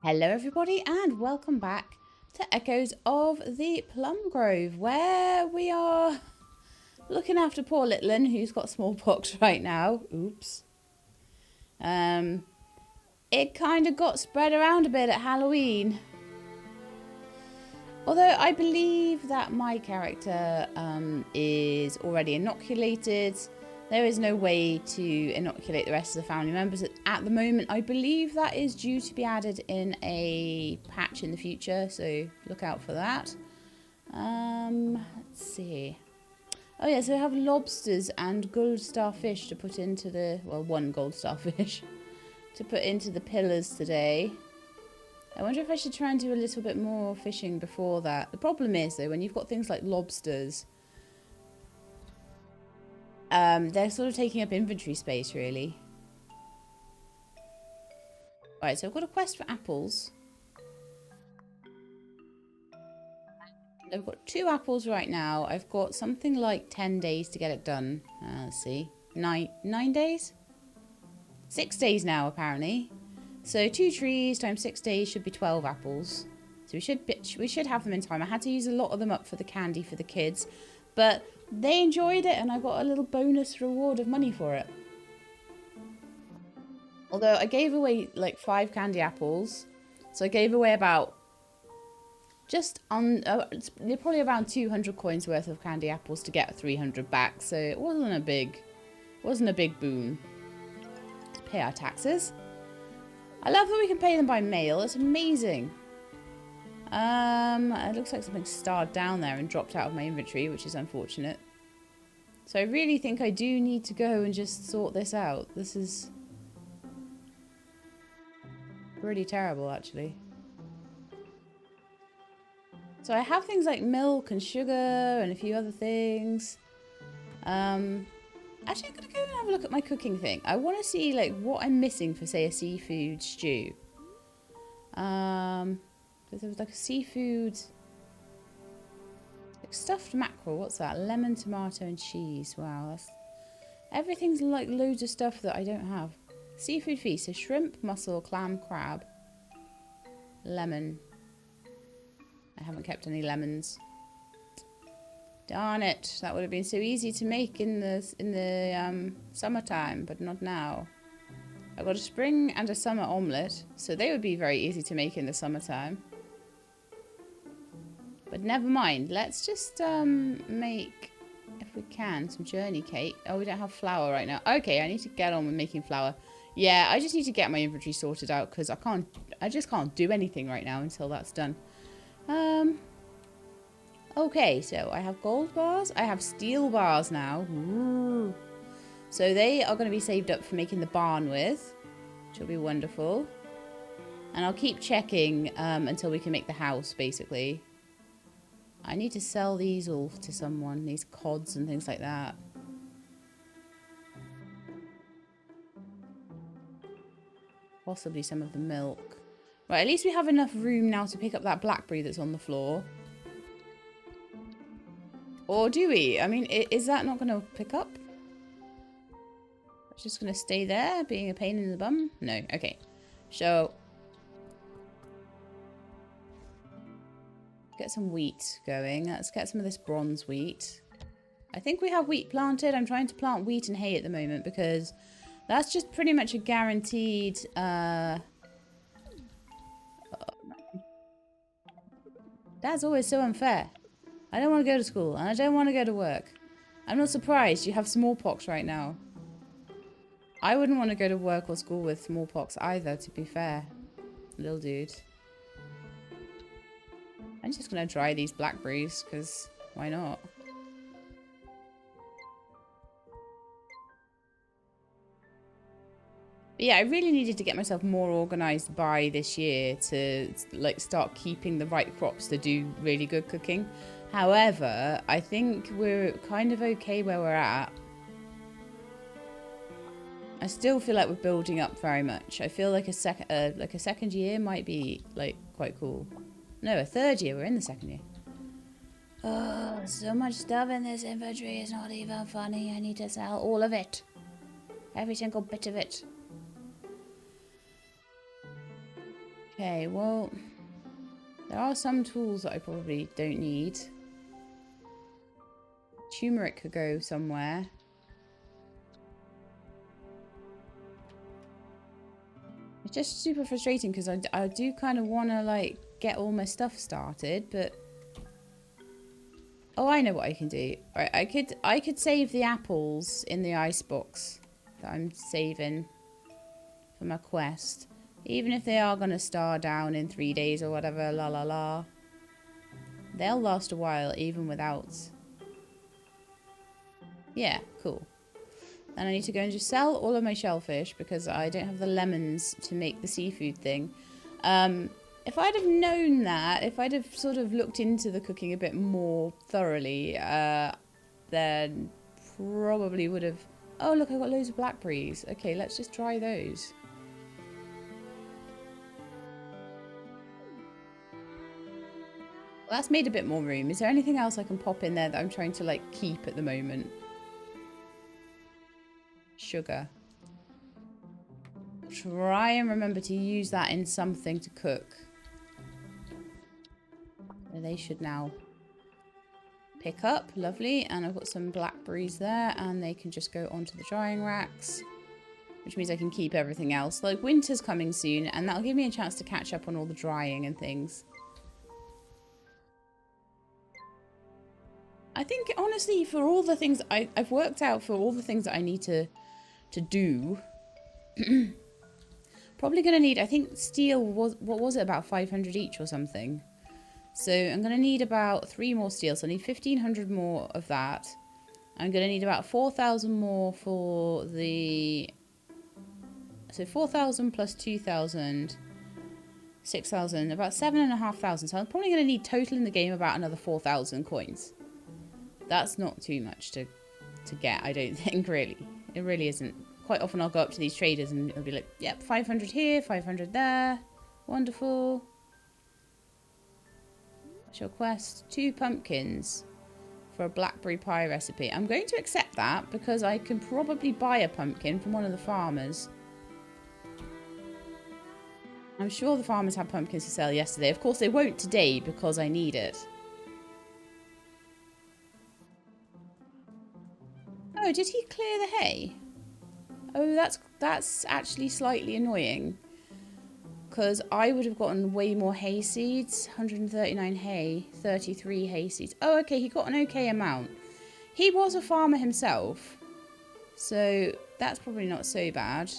Hello everybody and welcome back to Echoes of the Plum Grove, where we are looking after poor Litlin, who's got smallpox right now. Oops. It kind of got spread around a bit at Halloween. Although I believe that my character is already inoculated. There is no way to inoculate the rest of the family members at the moment. I believe that is due to be added in a patch in the future, so look out for that. Let's see. Oh yeah, so I have lobsters and gold starfish to put into the, well, one gold starfish to put into the pillars today. I wonder if I should try and do a little bit more fishing before that. The problem is though, when you've got things like lobsters, they're sort of taking up inventory space, really. Alright, so I've got a quest for apples. I've got 2 apples right now. I've got something like 10 days to get it done. Let's see. 9 days? 6 days now, apparently. So 2 trees times 6 days should be 12 apples. So we should have them in time. I had to use a lot of them up for the candy for the kids. But they enjoyed it and I got a little bonus reward of money for it. Although I gave away like 5 candy apples. So I gave away about probably around 200 coins worth of candy apples to get 300 back. So it wasn't a big boon to pay our taxes. I love that we can pay them by mail. It's amazing. It looks like something starred down there and dropped out of my inventory, which is unfortunate. So I really think I do need to go and just sort this out. This is really terrible, actually. So I have things like milk and sugar and a few other things. Actually, I'm going to go and have a look at my cooking thing. I want to see like what I'm missing for, say, a seafood stew. Because there was like a seafood, like stuffed mackerel. What's that? Lemon, tomato, and cheese. Wow, everything's like loads of stuff that I don't have. Seafood feast: so shrimp, mussel, clam, crab, lemon. I haven't kept any lemons. Darn it! That would have been so easy to make in the summertime, but not now. I've got a spring and a summer omelette, so they would be very easy to make in the summertime. But never mind. Let's just make, if we can, some journey cake. Oh, we don't have flour right now. Okay, I need to get on with making flour. Yeah, I just need to get my inventory sorted out because I just can't do anything right now until that's done. Okay, so I have gold bars. I have steel bars now. Ooh. So they are going to be saved up for making the barn with, which will be wonderful. And I'll keep checking until we can make the house, basically. I need to sell these all to someone, these cods and things like that. Possibly some of the milk. Right, at least we have enough room now to pick up that blackberry that's on the floor. Or do we? I mean, is that not going to pick up? It's just going to stay there, being a pain in the bum? No, okay. So, get some wheat going. Let's get some of this bronze wheat. I think we have wheat planted. I'm trying to plant wheat and hay at the moment because that's just pretty much a guaranteed... That's always so unfair. I don't want to go to school and I don't want to go to work. I'm not surprised you have smallpox right now. I wouldn't want to go to work or school with smallpox either, to be fair. Little dude. I'm just going to dry these blackberries because why not? But yeah, I really needed to get myself more organized by this year to like start keeping the right crops to do really good cooking. However, I think we're kind of okay where we're at. I still feel like we're building up very much. I feel like a second year might be like quite cool. No, a third year. We're in the second year. Oh, so much stuff in this inventory. It's not even funny. I need to sell all of it. Every single bit of it. Okay, well, there are some tools that I probably don't need. Turmeric could go somewhere. It's just super frustrating because I do kind of want to, like, get all my stuff started, but... Oh, I know what I can do. Right, I could save the apples in the icebox that I'm saving for my quest. Even if they are going to star down in 3 days or whatever, la la la. They'll last a while even without... Yeah, cool. And I need to go and just sell all of my shellfish because I don't have the lemons to make the seafood thing. If I'd have known that, if I'd have sort of looked into the cooking a bit more thoroughly, then probably would have... Oh, look, I've got loads of blackberries. Okay, let's just try those. Well, that's made a bit more room. Is there anything else I can pop in there that I'm trying to, like, keep at the moment? Sugar. Try and remember to use that in something to cook. They should now pick up. Lovely. And I've got some blackberries there, and they can just go onto the drying racks, which means I can keep everything else. Like, winter's coming soon, and that'll give me a chance to catch up on all the drying and things. I think, honestly, for all the things I've worked out, for all the things that I need to do, probably going to need, I think steel was, what was it, about 500 each or something. So I'm going to need about 3 more steel. So I need 1,500 more of that. I'm going to need about 4,000 more for the... So 4,000 plus 2,000, 6,000, about 7,500. So I'm probably going to need total in the game about another 4,000 coins. That's not too much to get, I don't think, really. It really isn't. Quite often I'll go up to these traders and it'll be like, yep, 500 here, 500 there. Wonderful. What's your quest? 2 pumpkins for a blackberry pie recipe. I'm going to accept that because I can probably buy a pumpkin from one of the farmers. I'm sure the farmers had pumpkins to sell yesterday. Of course they won't today because I need it. Oh, did he clear the hay? Oh, that's actually slightly annoying. Because I would have gotten way more hay seeds. 139 hay, 33 hay seeds. Oh, okay, he got an okay amount. He was a farmer himself. So that's probably not so bad.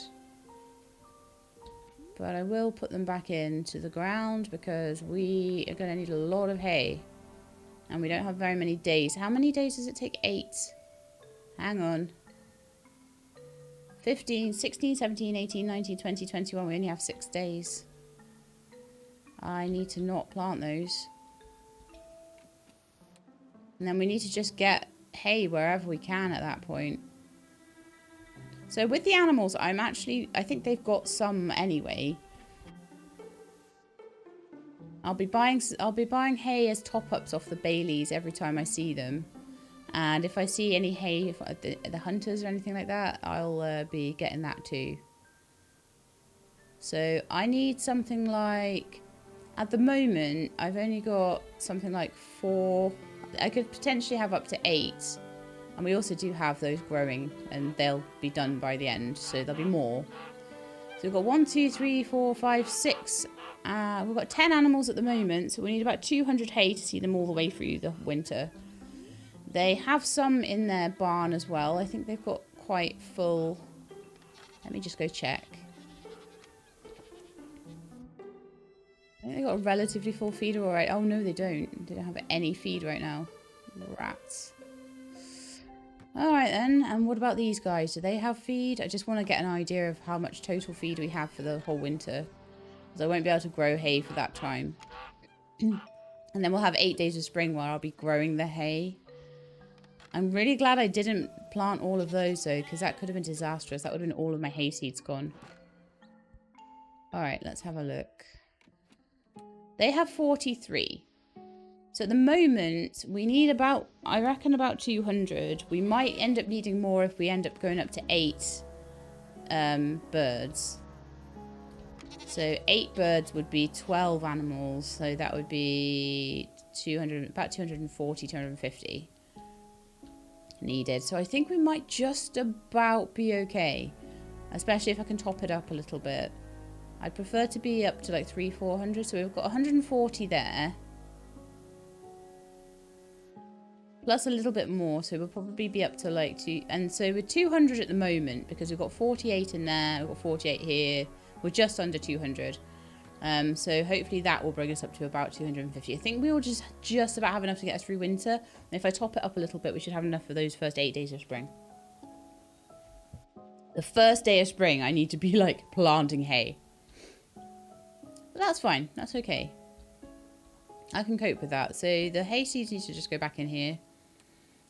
But I will put them back into the ground because we are going to need a lot of hay. And we don't have very many days. How many days does it take? 8. Hang on. 15, 16, 17, 18, 19, 20, 21. We only have 6 days. I need to not plant those. And then we need to just get hay wherever we can at that point. So with the animals, I think they've got some anyway. I'll be buying hay as top-ups off the Baileys every time I see them. And if I see any hay, the hunters or anything like that, I'll be getting that too. So I need something like, at the moment, I've only got something like 4. I could potentially have up to 8. And we also do have those growing, and they'll be done by the end, so there'll be more. So we've got 1, 2, 3, 4, 5, 6. We've got 10 animals at the moment, so we need about 200 hay to see them all the way through the winter. They have some in their barn as well. I think they've got quite full. Let me just go check. I think they've got a relatively full feeder, alright. Oh no, they don't. They don't have any feed right now. Rats. Alright then, and what about these guys? Do they have feed? I just want to get an idea of how much total feed we have for the whole winter. Because I won't be able to grow hay for that time. And then we'll have 8 days of spring where I'll be growing the hay. I'm really glad I didn't plant all of those though, because that could have been disastrous. That would have been all of my hay seeds gone. Alright, let's have a look. They have 43. So at the moment, we need about, I reckon about 200. We might end up needing more if we end up going up to 8 birds. So 8 birds would be 12 animals. So that would be 200, about 240, 250 needed. So I think we might just about be okay. Especially if I can top it up a little bit. I'd prefer to be up to like 300-400. So we've got 140 there. Plus a little bit more. So we'll probably be up to like 2. And so we're 200 at the moment. Because we've got 48 in there. We've got 48 here. We're just under 200. So hopefully that will bring us up to about 250. I think we will just about have enough to get us through winter. And if I top it up a little bit, we should have enough for those first 8 days of spring. The first day of spring, I need to be like planting hay. But that's fine. That's okay. I can cope with that. So the hay seeds need to just go back in here.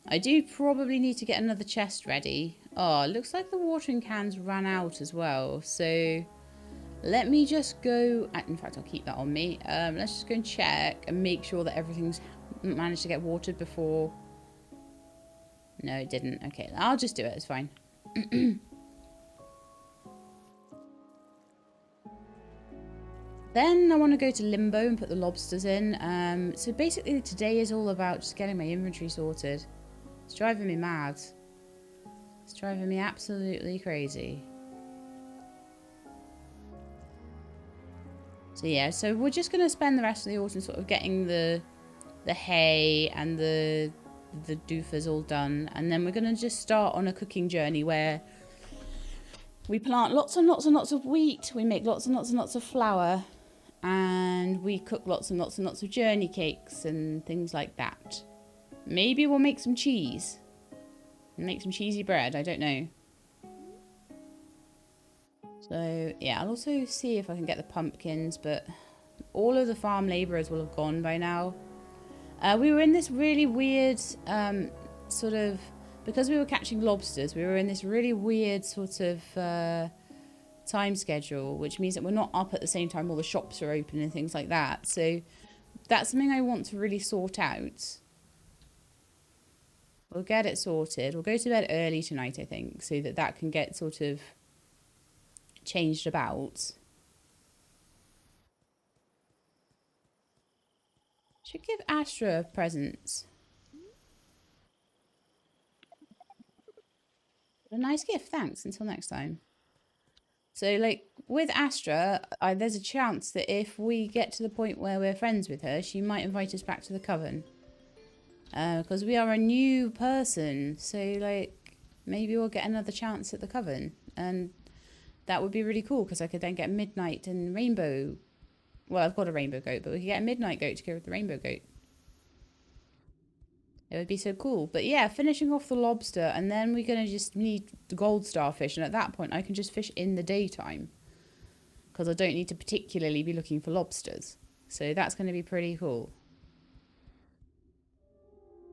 I do probably need to get another chest ready. Oh, it looks like the watering cans ran out as well. So let me just go. In fact, I'll keep that on me. Let's just go and check and make sure that everything's managed to get watered before. No, it didn't. Okay, I'll just do it. It's fine. Then I want to go to Limbo and put the lobsters in. So basically today is all about just getting my inventory sorted. It's driving me mad. It's driving me absolutely crazy. So yeah, so we're just going to spend the rest of the autumn sort of getting the hay and the doofers all done. And then we're going to just start on a cooking journey where we plant lots and lots and lots of wheat. We make lots and lots and lots of flour. And we cook lots and lots and lots of journey cakes and things like that. Maybe we'll make some cheese. Make some cheesy bread, I don't know. So, yeah, I'll also see if I can get the pumpkins, but all of the farm labourers will have gone by now. We were in this really weird sort of... Because we were catching lobsters, we were in this really weird sort of... time schedule, which means that we're not up at the same time all the shops are open and things like that. So that's something I want to really sort out. We'll get it sorted. We'll go to bed early tonight, I think, so that that can get sort of changed about. Should give Astra presents. A nice gift, thanks. Until next time. So, like, with Astra, there's a chance that if we get to the point where we're friends with her, she might invite us back to the Coven. Because we are a new person. So, like, maybe we'll get another chance at the Coven. And that would be really cool, because I could then get Midnight and Rainbow. Well, I've got a Rainbow Goat, but we could get a Midnight Goat to go with the Rainbow Goat. It would be so cool. But yeah, finishing off the lobster, and then we're going to just need the gold starfish. And at that point, I can just fish in the daytime. Because I don't need to particularly be looking for lobsters. So that's going to be pretty cool.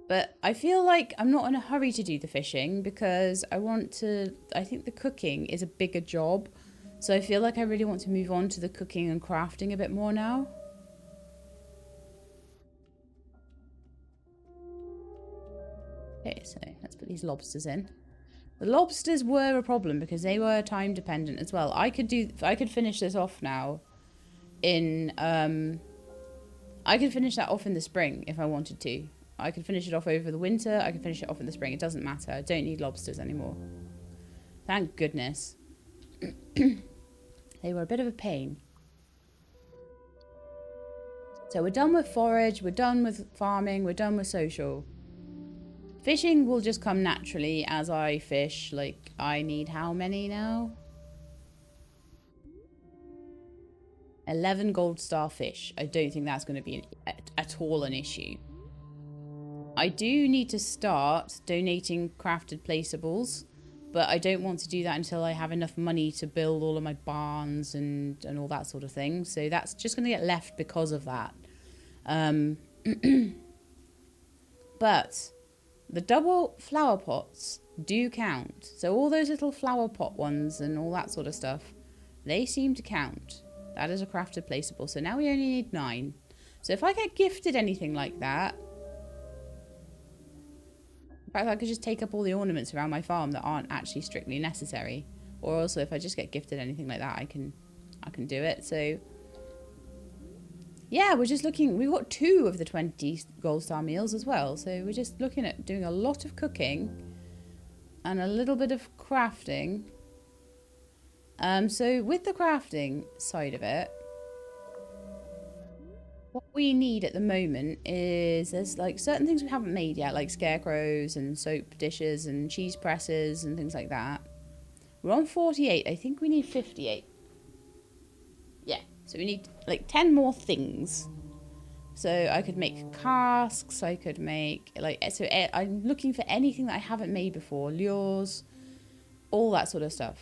But I feel like I'm not in a hurry to do the fishing, because I think the cooking is a bigger job. So I feel like I really want to move on to the cooking and crafting a bit more now. Okay, so let's put these lobsters in. The lobsters were a problem because they were time dependent as well. I could finish this off now in I could finish that off in the spring if I wanted to. I could finish it off over the winter, I could finish it off in the spring. It doesn't matter. I don't need lobsters anymore. Thank goodness. They were a bit of a pain. So we're done with forage, we're done with farming, we're done with social. Fishing will just come naturally as I fish. Like, I need how many now? 11 gold star fish. I don't think that's going to be at all an issue. I do need to start donating crafted placeables, but I don't want to do that until I have enough money to build all of my barns and all that sort of thing. So that's just going to get left because of that. But the double flower pots do count. So all those little flower pot ones and all that sort of stuff, they seem to count. That is a crafted placeable. So now we only need 9. So if I get gifted anything like that, in fact, I could just take up all the ornaments around my farm that aren't actually strictly necessary. Or also, if I just get gifted anything like that, I can I can do it. So yeah, we're just looking. We got 2 of the 20 gold star meals as well. So we're just looking at doing a lot of cooking and a little bit of crafting. So with the crafting side of it, what we need at the moment is there's like certain things we haven't made yet, like scarecrows and soap dishes and cheese presses and things like that. We're on 48. I think we need 58. Yeah, so we need like 10 more things. So I could make casks, I could make like, so I'm looking for anything that I haven't made before, lures, all that sort of stuff.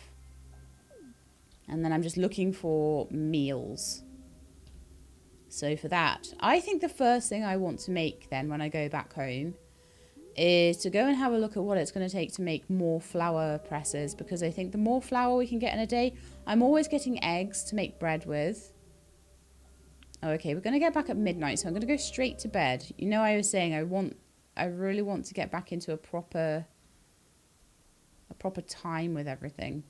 And then I'm just looking for meals. So for that, I think the first thing I want to make then when I go back home is to go and have a look at what it's going to take to make more flour presses, because I think the more flour we can get in a day, I'm always getting eggs to make bread with. Oh, okay, we're going to get back at midnight, so I'm going to go straight to bed. You know, I was saying I really want to get back into a proper time with everything.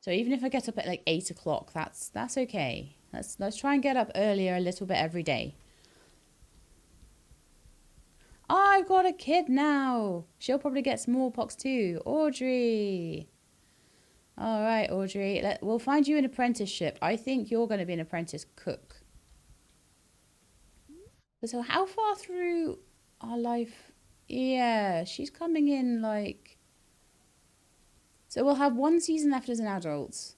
So even if I get up at like 8 o'clock, that's okay. Let's try and get up earlier a little bit every day. Oh, I've got a kid now. She'll probably get smallpox too. Audrey. All right, Audrey. We'll find you an apprenticeship. I think you're going to be an apprentice cook. So how far through our life? Yeah, she's coming in like... So we'll have 1 season left as an adult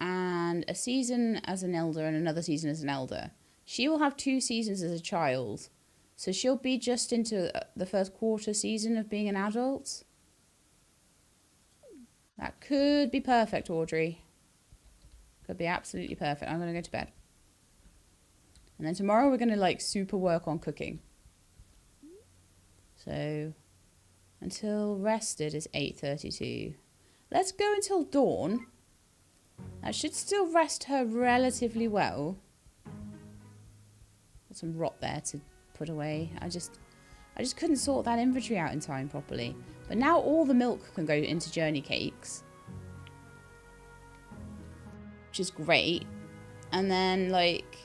and a season as an elder and another season as an elder. She will have 2 seasons as a child. So she'll be just into the first quarter season of being an adult. That could be perfect, Audrey. Could be absolutely perfect. I'm going to go to bed. And then tomorrow we're going to like super work on cooking. So until rested is 8:32. Let's go until dawn. That should still rest her relatively well. Got some rot there to put away. I just couldn't sort that inventory out in time properly. But now all the milk can go into journey cakes, which is great. And then like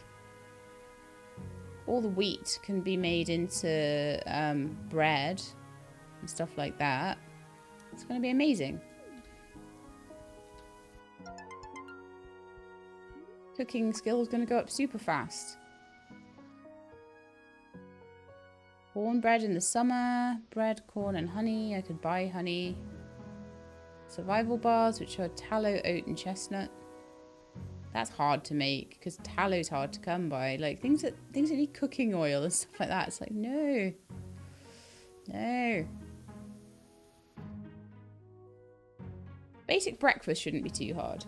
all the wheat can be made into bread and stuff like that. It's going to be amazing. Cooking skill is going to go up super fast. Cornbread in the summer. Bread, corn and honey. I could buy honey. Survival bars, which are tallow, oat and chestnut. That's hard to make because tallow's hard to come by. Like things that need cooking oil and stuff like that. It's like, no. No. Basic breakfast shouldn't be too hard.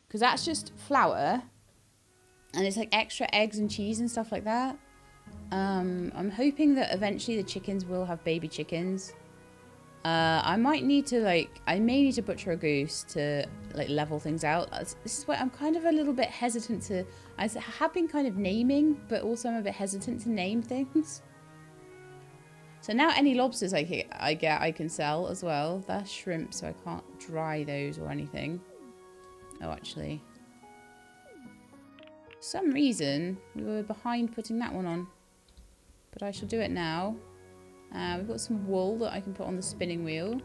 Because that's just flour. And it's like extra eggs and cheese and stuff like that. I'm hoping that eventually the chickens will have baby chickens. I may need to butcher a goose to like level things out. This is why I'm kind of a little bit hesitant to... I have been kind of naming, but also I'm a bit hesitant to name things. So now any lobsters I get, I can sell as well. That's shrimp, so I can't dry those or anything. Oh, actually. For some reason, we were behind putting that one on. But I shall do it now. We've got some wool that I can put on the spinning wheel.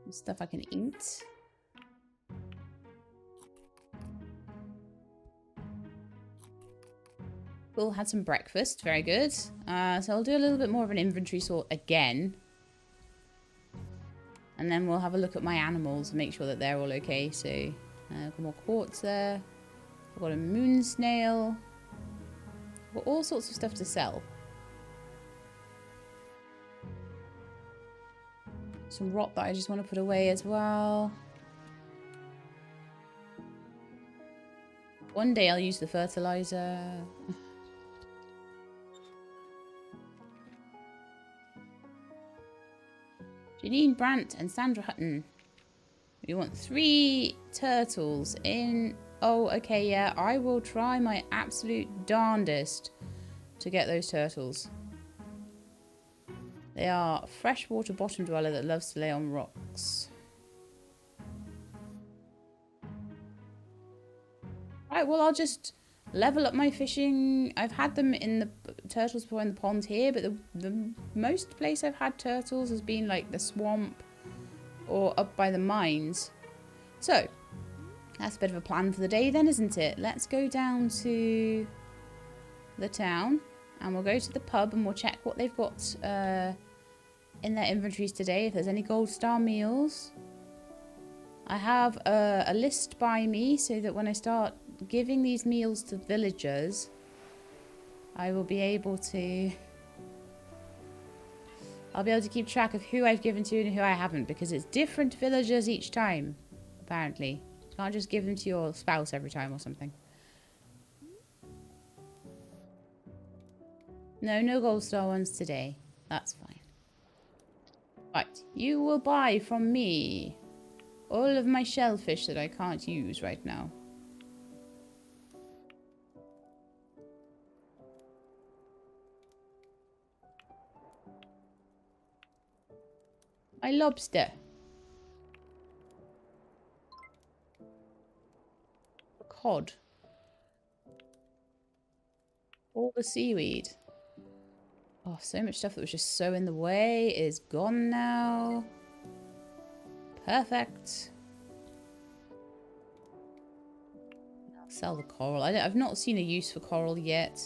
Some stuff I can eat. Cool, had some breakfast. Very good. So I'll do a little bit more of an inventory sort again. And then we'll have a look at my animals and make sure that they're all okay. So, I've got more quartz there. I've got a moon snail. I've got all sorts of stuff to sell. Some rot that I just want to put away as well. One day I'll use the fertilizer. Janine Brandt and Sandra Hutton. We want 3 turtles in... Oh, okay, yeah. I will try my absolute darndest to get those turtles. They are a freshwater bottom dweller that loves to lay on rocks. Right, well, I'll just level up my fishing. I've had them in the turtles before in the pond here, but the most place I've had turtles has been like the swamp or up by the mines. So, that's a bit of a plan for the day then, isn't it? Let's go down to the town and we'll go to the pub and we'll check what they've got in their inventories today, if there's any gold star meals. I have a list by me so that when I start giving these meals to villagers, I will be able to... I'll be able to keep track of who I've given to and who I haven't, because it's different villagers each time, apparently. You can't just give them to your spouse every time or something. No gold star ones today. That's fine. Right, you will buy from me all of my shellfish that I can't use right now. My lobster. Cod. All the seaweed. Oh, so much stuff that was just so in the way is gone now. Perfect. I'll sell the coral. I've not seen a use for coral yet.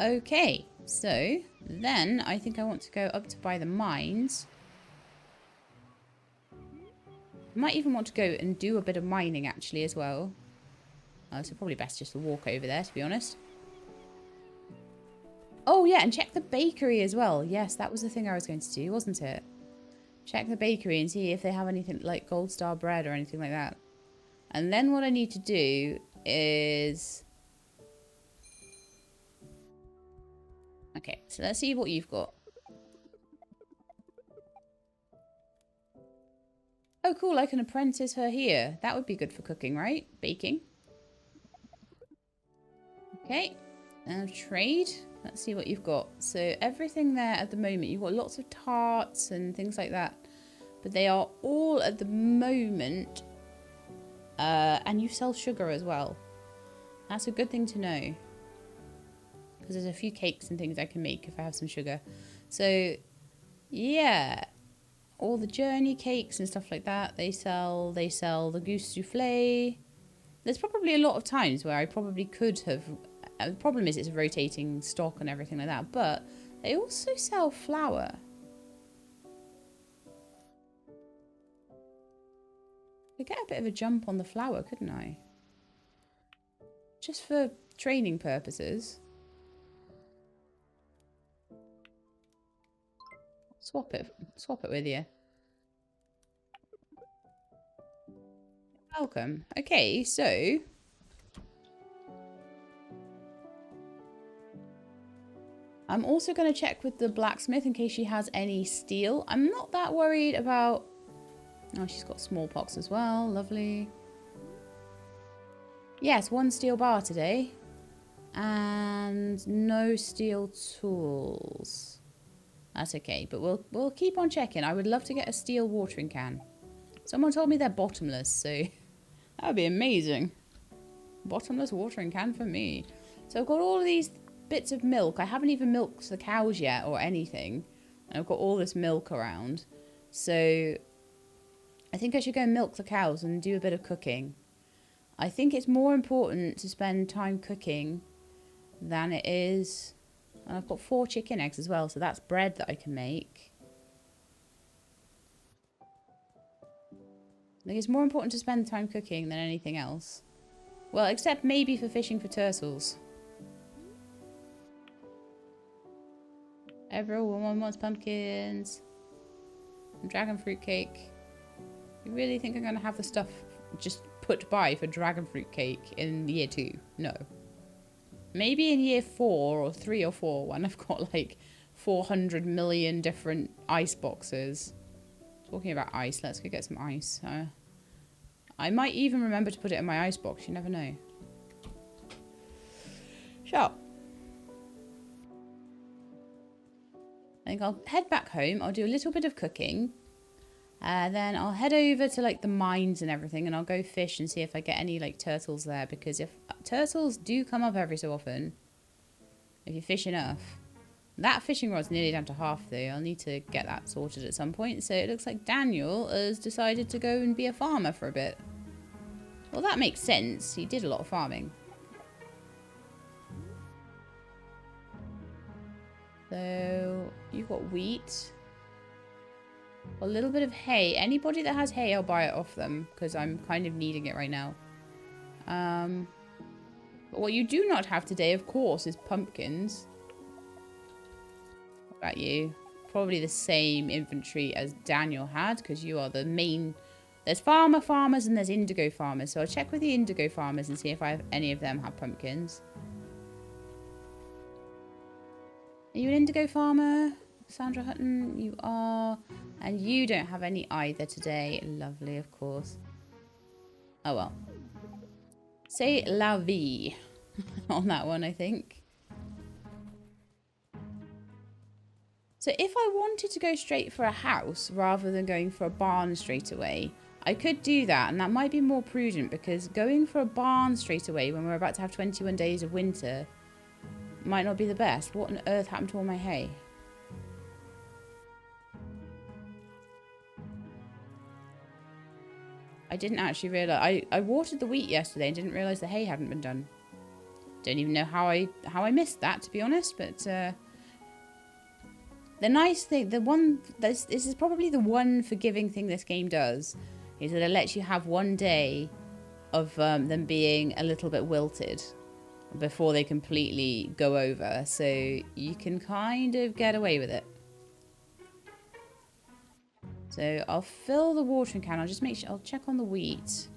Okay, so then I think I want to go up to by the mines. I might even want to go and do a bit of mining actually as well. So probably best just to walk over there, to be honest. Oh yeah, and check the bakery as well. Yes, that was the thing I was going to do, wasn't it? Check the bakery and see if they have anything like gold star bread or anything like that. And then what I need to do is... Okay, so let's see what you've got. Oh cool, I can apprentice her here. That would be good for cooking, right? Baking. Okay, now trade. Let's see what you've got. So everything there at the moment, you've got lots of tarts and things like that. But they are all at the moment. And you sell sugar as well. That's a good thing to know. Because there's a few cakes and things I can make if I have some sugar. So, yeah. All the journey cakes and stuff like that, they sell. They sell the goose souffle. There's probably a lot of times where I probably could have... the problem is it's a rotating stock and everything like that. But they also sell flour. I could get a bit of a jump on the flour, couldn't I? Just for training purposes. Swap it with you. Welcome. Okay, so... I'm also going to check with the blacksmith in case she has any steel. I'm not that worried about... Oh, she's got smallpox as well. Lovely. Yes, 1 steel bar today. And no steel tools. That's okay, but we'll keep on checking. I would love to get a steel watering can. Someone told me they're bottomless, so that would be amazing. Bottomless watering can for me. So I've got all of these bits of milk. I haven't even milked the cows yet or anything. And I've got all this milk around. So I think I should go and milk the cows and do a bit of cooking. I think it's more important to spend time cooking than it is... And I've got 4 chicken eggs as well, so that's bread that I can make. I think it's more important to spend time cooking than anything else. Well, except maybe for fishing for turtles. Everyone wants pumpkins. And dragon fruit cake. You really think I'm going to have the stuff just put by for dragon fruit cake in year 2? No. Maybe in year 4 or 3 or 4 when I've got like 400 million different ice boxes. Talking about ice, let's go get some ice. I might even remember to put it in my ice box, you never know. shop. I think I'll head back home. I'll do a little bit of cooking. Then I'll head over to like the mines and everything, and I'll go fish and see if I get any like turtles there, because if turtles do come up every so often, if you fish enough. That fishing rod's nearly down to half though. I'll need to get that sorted at some point. So it looks like Daniel has decided to go and be a farmer for a bit. Well, that makes sense. He did a lot of farming. So you've got wheat. A little bit of hay. Anybody that has hay, I'll buy it off them, because I'm kind of needing it right now. But what you do not have today, of course, is pumpkins. What about you? Probably the same inventory as Daniel had, because you are the main... There's farmers, and there's indigo farmers. So I'll check with the indigo farmers and see if any of them have pumpkins. Are you an indigo farmer? Sandra Hutton, you are. And you don't have any either today. Lovely, of course. Oh well. C'est la vie on that one, I think. So if I wanted to go straight for a house rather than going for a barn straight away, I could do that, and that might be more prudent, because going for a barn straight away when we're about to have 21 days of winter might not be the best. What on earth happened to all my hay? I didn't actually realise. I watered the wheat yesterday and didn't realise the hay hadn't been done. Don't even know how I missed that, to be honest. But the nice thing, this is probably the one forgiving thing this game does, is that it lets you have one day of them being a little bit wilted before they completely go over. So you can kind of get away with it. So I'll fill the watering can. I'll just make sure, I'll check on the wheat.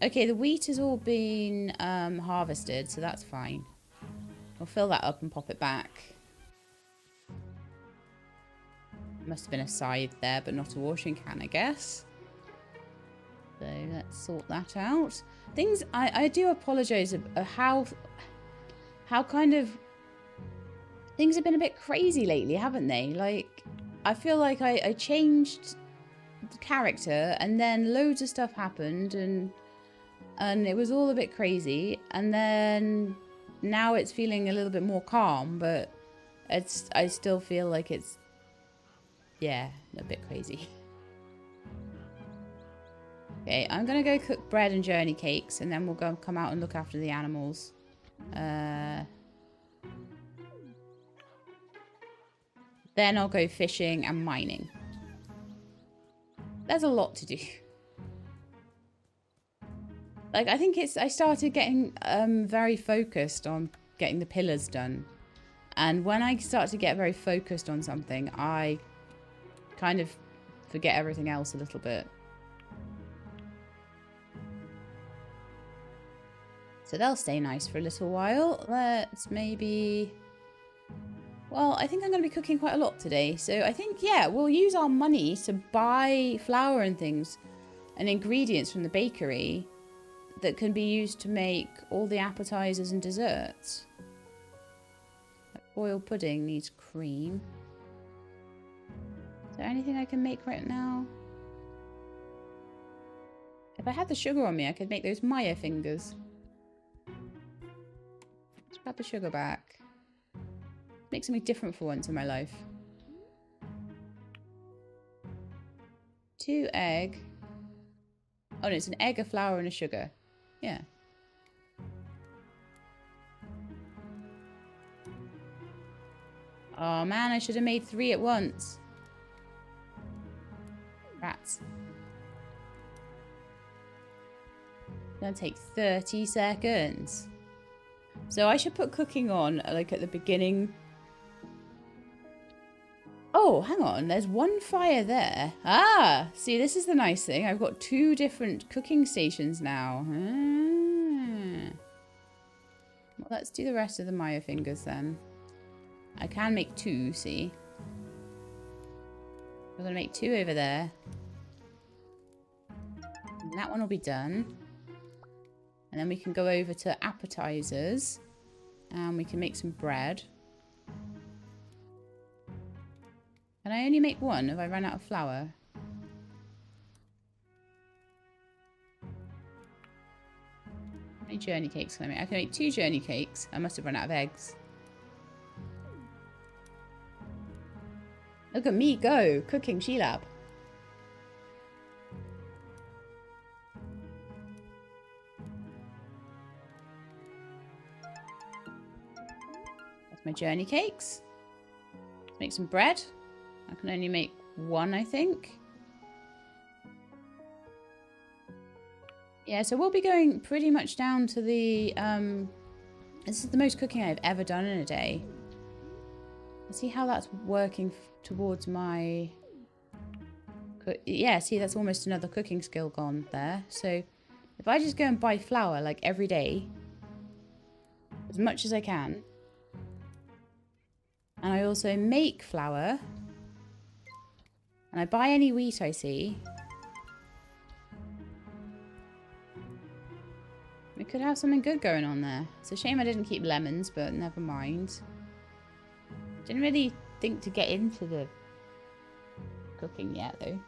Okay, the wheat has all been harvested, so that's fine. I'll fill that up and pop it back. Must have been a scythe there, but not a watering can, I guess. So let's sort that out. Things, I do apologise of how kind of... Things have been a bit crazy lately, haven't they? Like, I feel like I changed... character, and then loads of stuff happened, and it was all a bit crazy, and then now it's feeling a little bit more calm, but I still feel like it's, yeah, a bit crazy. Okay, I'm gonna go cook bread and journey cakes, and then we'll come out and look after the animals. Then I'll go fishing and mining. There's a lot to do. Like, I think I started getting very focused on getting the pillars done. And when I start to get very focused on something, I kind of forget everything else a little bit. So they'll stay nice for a little while. Let's maybe... Well, I think I'm going to be cooking quite a lot today. So I think, yeah, we'll use our money to buy flour and things and ingredients from the bakery that can be used to make all the appetizers and desserts. Like boiled pudding needs cream. Is there anything I can make right now? If I had the sugar on me, I could make those Maya fingers. Let's grab the sugar back. Make something different for once in my life. 2 egg. Oh no, it's an egg, a flour, and a sugar. Yeah. Oh man, I should have made 3 at once. Rats. It's gonna take 30 seconds. So I should put cooking on, like, at the beginning. Oh, hang on. There's one fire there. Ah, see, this is the nice thing. I've got 2 different cooking stations now. Ah. Well, let's do the rest of the Maya fingers then. I can make 2, see. We're going to make 2 over there. And that one will be done. And then we can go over to appetizers. And we can make some bread. Can I only make one? Have I run out of flour? How many journey cakes can I make? I can make 2 journey cakes. I must have run out of eggs. Look at me go, cooking Sheelab. That's my journey cakes. Let's make some bread. I can only make 1, I think. Yeah, so we'll be going pretty much down to the, this is the most cooking I've ever done in a day. Let's see how that's working towards my... Yeah, see, that's almost another cooking skill gone there. So if I just go and buy flour, like, every day, as much as I can, and I also make flour, and I buy any wheat I see, we could have something good going on there. It's a shame I didn't keep lemons, but never mind. Didn't really think to get into the cooking yet, though.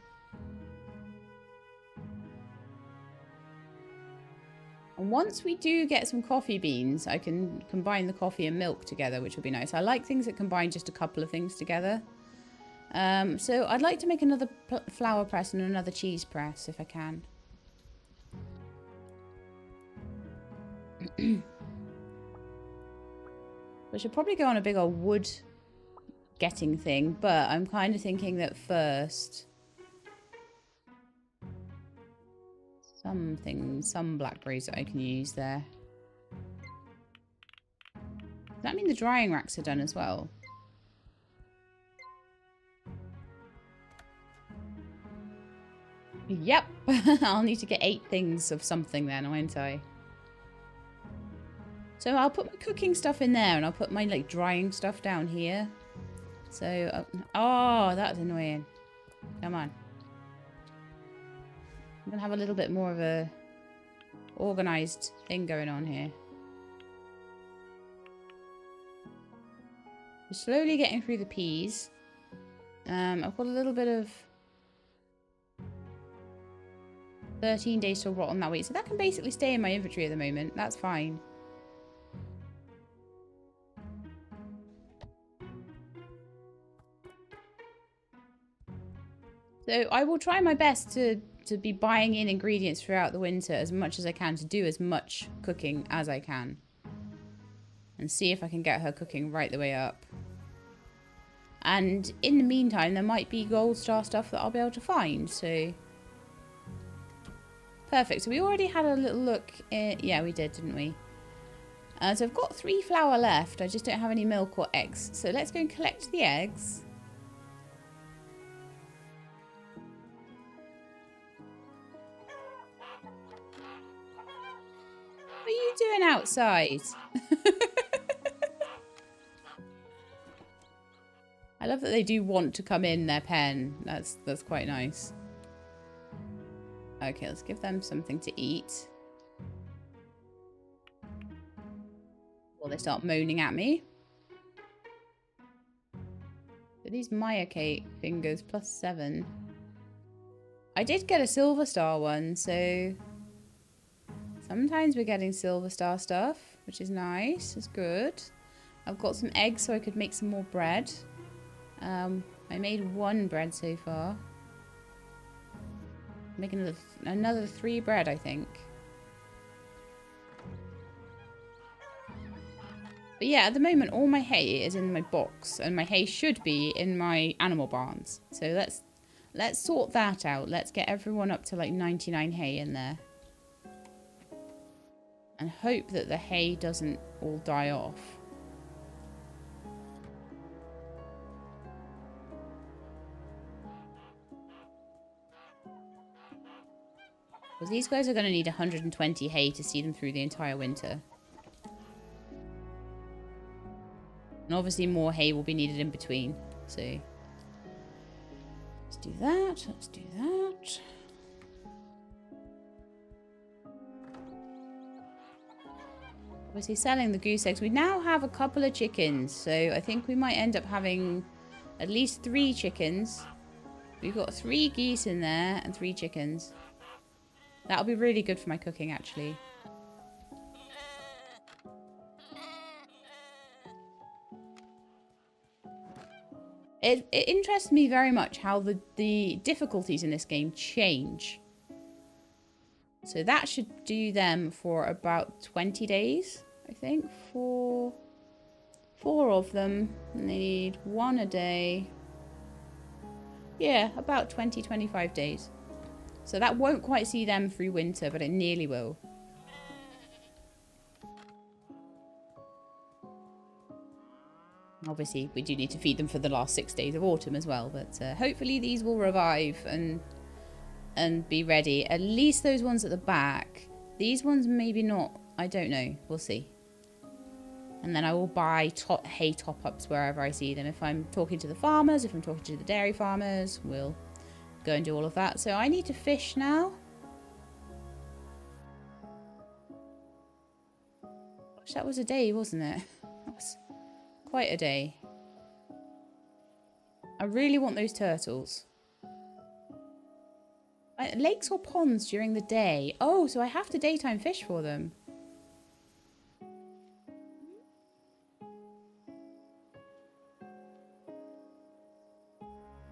And once we do get some coffee beans, I can combine the coffee and milk together, which would be nice. I like things that combine just a couple of things together. So I'd like to make another flour press and another cheese press, if I can. I should probably go on a big old wood getting thing, but I'm kind of thinking that first some blackberries that I can use there. Does that mean the drying racks are done as well? Yep. I'll need to get 8 things of something then, won't I? So I'll put my cooking stuff in there and I'll put my like drying stuff down here. So, oh, that's annoying. Come on. I'm going to have a little bit more of a organised thing going on here. We're slowly getting through the peas. I've got a little bit of 13 days till rot on that wheat. So that can basically stay in my inventory at the moment. That's fine. So I will try my best to be buying in ingredients throughout the winter as much as I can to do as much cooking as I can. And see if I can get her cooking right the way up. And in the meantime, there might be gold star stuff that I'll be able to find. So perfect. So we already had a little look. Yeah, we did, didn't we? So I've got 3 flour left. I just don't have any milk or eggs. So let's go and collect the eggs. What are you doing outside? I love that they do want to come in their pen. That's quite nice. Okay, let's give them something to eat. Before they start moaning at me. So these Maya cake fingers +7. I did get a silver star one, so sometimes we're getting silver star stuff, which is nice. It's good. I've got some eggs so I could make some more bread. I made 1 bread so far. Making another 3 bread, I think. But yeah, at the moment, all my hay is in my box, and my hay should be in my animal barns. So let's sort that out. Let's get everyone up to like 99 hay in there. And hope that the hay doesn't all die off. Because these guys are going to need 120 hay to see them through the entire winter. And obviously more hay will be needed in between. So let's do that. Let's do that. Obviously selling the goose eggs. We now have a couple of chickens, so I think we might end up having at least 3 chickens. We've got 3 geese in there and 3 chickens. That'll be really good for my cooking, actually. It interests me very much how the difficulties in this game change. So that should do them for about 20 days, I think. 4 of them. And they need 1 a day. Yeah, about 20, 25 days. So that won't quite see them through winter, but it nearly will. Obviously, we do need to feed them for the last 6 days of autumn as well. But hopefully these will revive and be ready. At least those ones at the back. These ones maybe not. I don't know. We'll see. And then I will buy hay top-ups wherever I see them. If I'm talking to the farmers, if I'm talking to the dairy farmers, we'll go and do all of that. So I need to fish now. Gosh, that was a day, wasn't it? That was quite a day. I really want those turtles. Lakes or ponds during the day. Oh, so I have to daytime fish for them.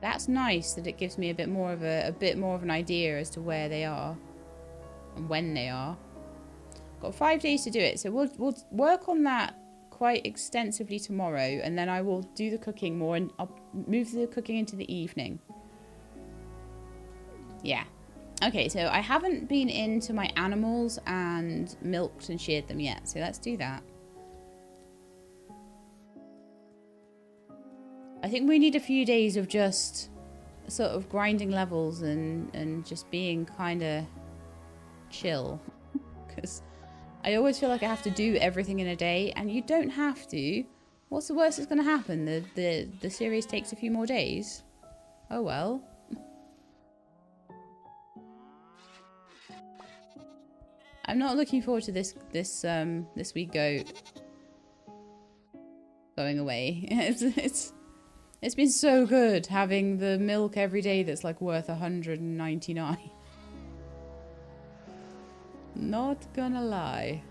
That's nice that it gives me a bit more of an idea as to where they are and when they are. Got 5 days to do it, so we'll work on that quite extensively tomorrow, and then I will do the cooking more, and I'll move the cooking into the evening. Yeah. Okay, so I haven't been into my animals and milked and sheared them yet, so let's do that. I think we need a few days of just sort of grinding levels and just being kind of chill. Because I always feel like I have to do everything in a day, and you don't have to. What's the worst that's going to happen? The series takes a few more days? Oh well. I'm not looking forward to this week going away. It's been so good having the milk every day that's like worth 199. Not gonna lie.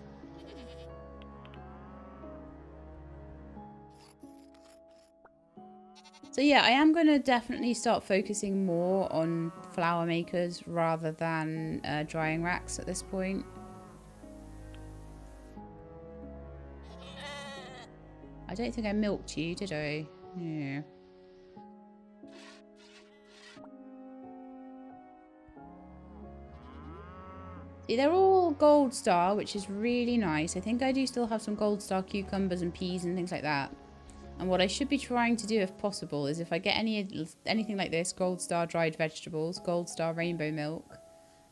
So yeah, I am going to definitely start focusing more on flour makers rather than drying racks at this point. I don't think I milked you, did I? Yeah. See, they're all gold star, which is really nice. I think I do still have some gold star cucumbers and peas and things like that. And what I should be trying to do, if possible, is if I get anything like this, gold star dried vegetables, gold star rainbow milk.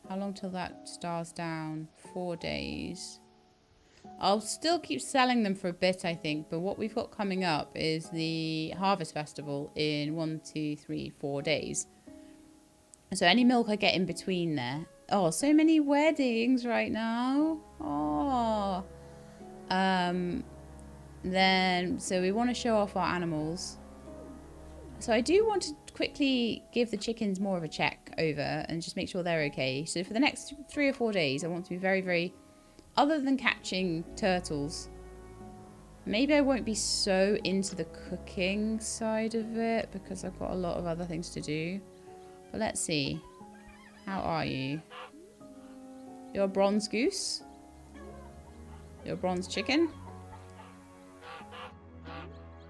How long till that star's down? 4 days. I'll still keep selling them for a bit, I think. But what we've got coming up is the Harvest Festival in 1, 2, 3, 4 days. So any milk I get in between there. Oh, so many weddings right now. Oh. Then, so we want to show off our animals. So I do want to quickly give the chickens more of a check over and just make sure they're okay. So for the next 3 or 4 days, I want to be very, very... Other than catching turtles, maybe I won't be so into the cooking side of it because I've got a lot of other things to do. But let's see. How are you? You're a bronze goose? You're a bronze chicken?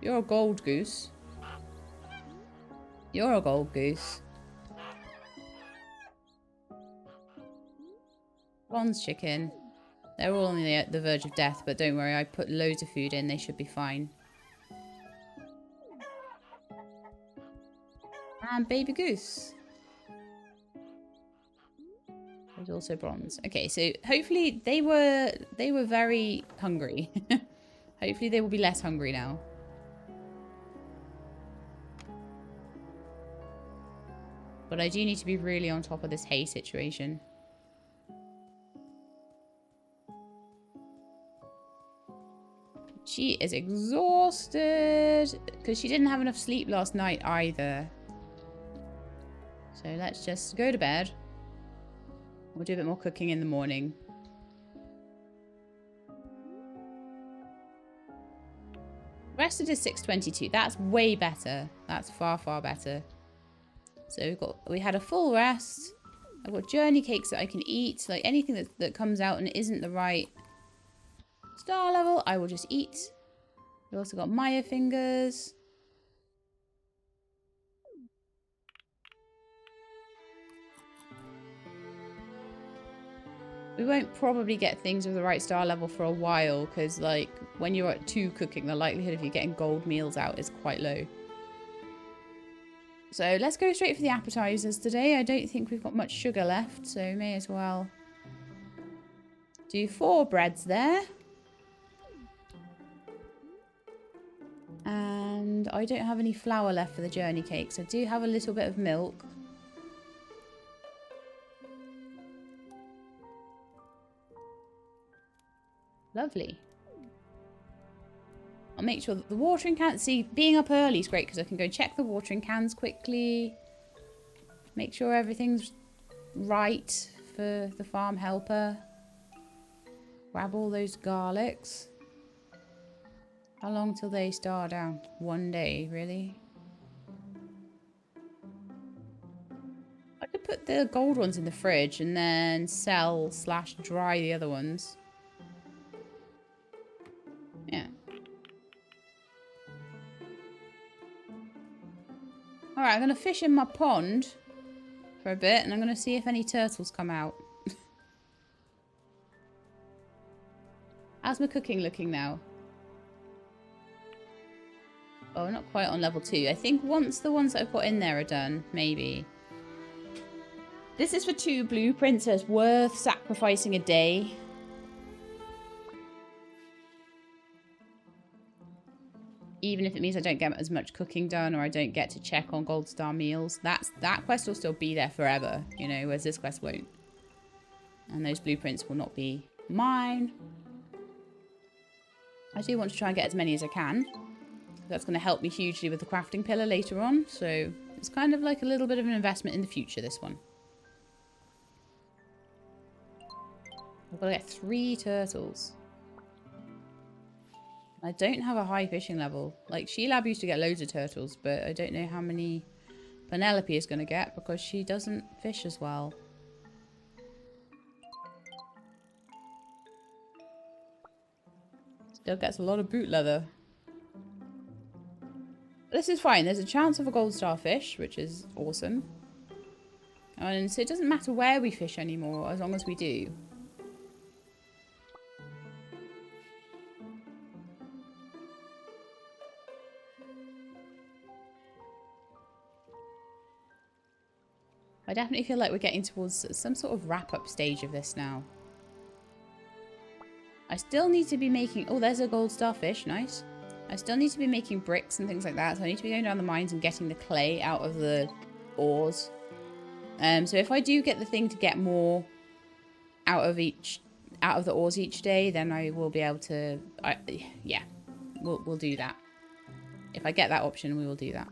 You're a gold goose. You're a gold goose. Bronze chicken. They're all on the verge of death, but don't worry, I put loads of food in. They should be fine. And baby goose. There's also bronze. Okay, so hopefully they were very hungry. Hopefully they will be less hungry now. But I do need to be really on top of this hay situation. She is exhausted because she didn't have enough sleep last night either. So let's just go to bed. We'll do a bit more cooking in the morning. Rested is 6:22. That's way better. That's far, far better. So we had a full rest. I've got journey cakes that I can eat. Like anything that comes out and isn't the right star level, I will just eat. We've also got Maya fingers. We won't probably get things with the right star level for a while because, like, when you're at 2 cooking, the likelihood of you getting gold meals out is quite low. So let's go straight for the appetizers today. I don't think we've got much sugar left, so may as well do 4 breads there. And I don't have any flour left for the journey cakes. I do have a little bit of milk. Lovely. I'll make sure that the watering can... See, being up early is great because I can go check the watering cans quickly. Make sure everything's right for the farm helper. Grab all those garlics. How long till they star down? 1 day, really? I could put the gold ones in the fridge and then sell/dry the other ones. Yeah. Alright, I'm going to fish in my pond for a bit and I'm going to see if any turtles come out. How's my cooking looking now? Oh, not quite on level 2. I think once the ones that I've got in there are done, maybe. This is for 2 blueprints, so it's worth sacrificing a day. Even if it means I don't get as much cooking done or I don't get to check on gold star meals. That quest will still be there forever, you know, whereas this quest won't. And those blueprints will not be mine. I do want to try and get as many as I can. That's going to help me hugely with the crafting pillar later on. So it's kind of like a little bit of an investment in the future, this one. I've got to get 3 turtles. I don't have a high fishing level. Like, Sheilab used to get loads of turtles, but I don't know how many Penelope is going to get because she doesn't fish as well. Still gets a lot of boot leather. This is fine. There's a chance of a gold starfish, which is awesome. And so it doesn't matter where we fish anymore, as long as we do. I definitely feel like we're getting towards some sort of wrap-up stage of this now. I still need to be making... Oh, there's a gold starfish. Nice. I still need to be making bricks and things like that. So I need to be going down the mines and getting the clay out of the ores. So if I do get the thing to get more out of the ores each day, then I will be able to... yeah, we'll do that. If I get that option, we will do that.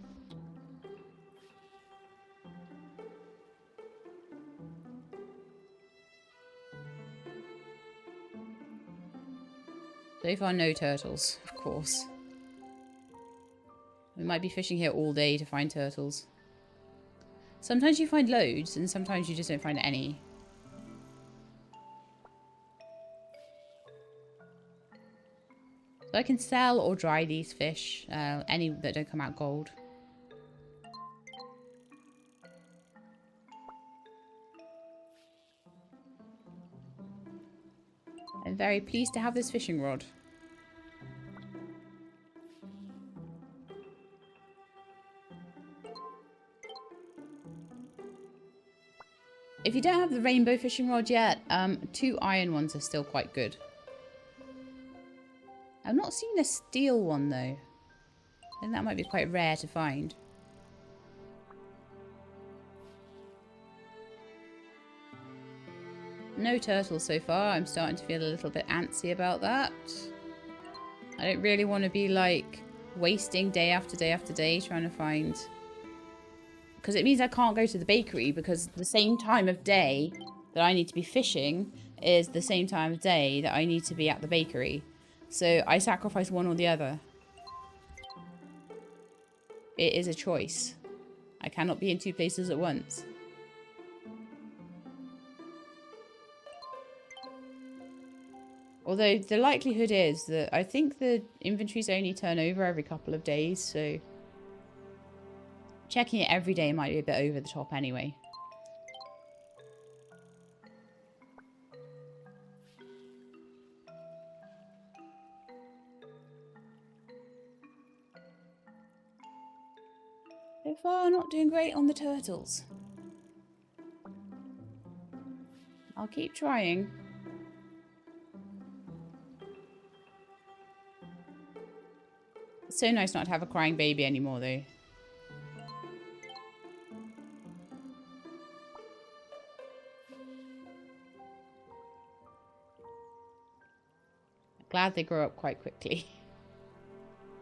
So far, no turtles, of course. We might be fishing here all day to find turtles. Sometimes you find loads, and sometimes you just don't find any. So I can sell or dry these fish, any that don't come out gold. I'm very pleased to have this fishing rod. If you don't have the rainbow fishing rod yet, 2 iron ones are still quite good. I've not seen a steel one though. I think that might be quite rare to find. No turtles so far. I'm starting to feel a little bit antsy about that. I don't really want to be like wasting day after day after day trying to find... Because it means I can't go to the bakery because the same time of day that I need to be fishing is the same time of day that I need to be at the bakery. So I sacrifice one or the other. It is a choice. I cannot be in two places at once. Although the likelihood is that I think the inventories only turn over every couple of days, so checking it every day might be a bit over the top anyway. So far, not doing great on the turtles. I'll keep trying. It's so nice not to have a crying baby anymore, though. Glad they grow up quite quickly.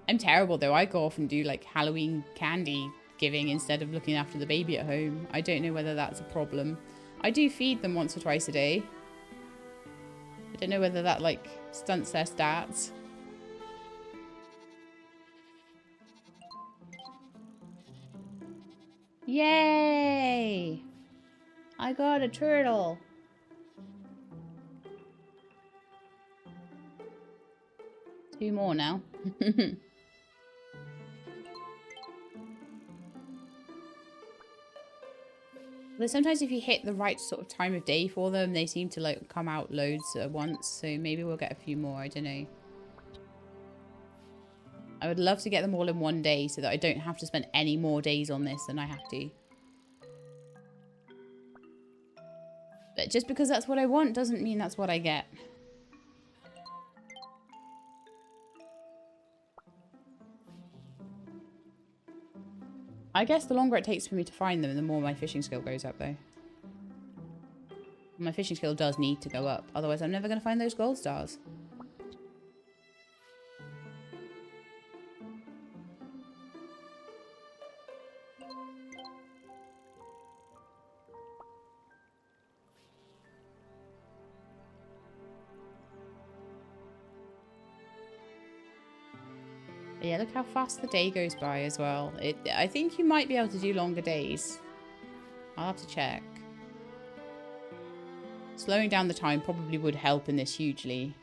I'm terrible, though. I go off and do, like, Halloween candy giving instead of looking after the baby at home. I don't know whether that's a problem. I do feed them once or twice a day. I don't know whether that, like, stunts their stats. Yay! I got a turtle. Two more now. But sometimes if you hit the right sort of time of day for them, they seem to like come out loads at once. So maybe we'll get a few more. I don't know. I would love to get them all in one day so that I don't have to spend any more days on this than I have to. But just because that's what I want doesn't mean that's what I get. I guess the longer it takes for me to find them, the more my fishing skill goes up, though. My fishing skill does need to go up. Otherwise, I'm never going to find those gold stars. But yeah, look how fast the day goes by as well. I think you might be able to do longer days. I'll have to check. Slowing down the time probably would help in this hugely.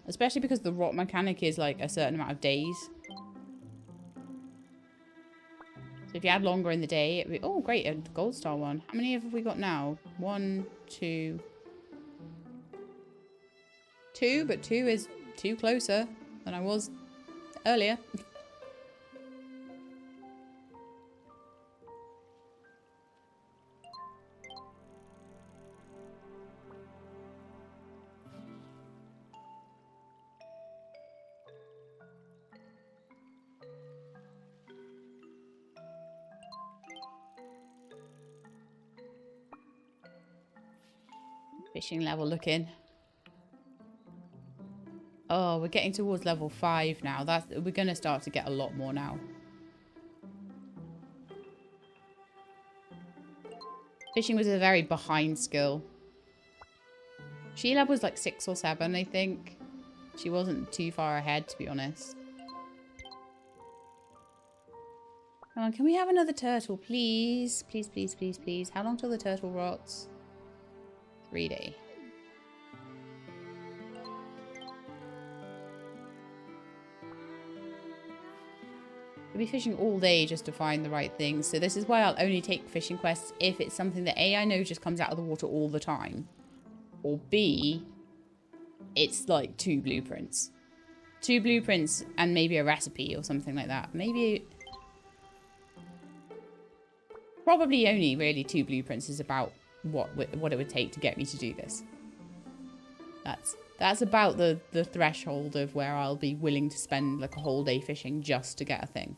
Especially because the rot mechanic is like a certain amount of days. So if you add longer in the day, it'd be... Oh, great, a gold star one. How many have we got now? 1, 2... 2, but 2 is 2 closer than I was earlier. Fishing level looking. Oh, we're getting towards level 5 now. We're going to start to get a lot more now. Fishing was a very behind skill. Sheila was like 6 or 7, I think. She wasn't too far ahead, to be honest. Come on, can we have another turtle, please? Please, please, please, please. How long till the turtle rots? 3 days. I'll be fishing all day just to find the right things. So this is why I'll only take fishing quests if it's something that A, I know just comes out of the water all the time. Or B, it's like 2 blueprints. 2 blueprints and maybe a recipe or something like that. Maybe... Probably only really 2 blueprints is about what it would take to get me to do this. That's about the threshold of where I'll be willing to spend like a whole day fishing just to get a thing.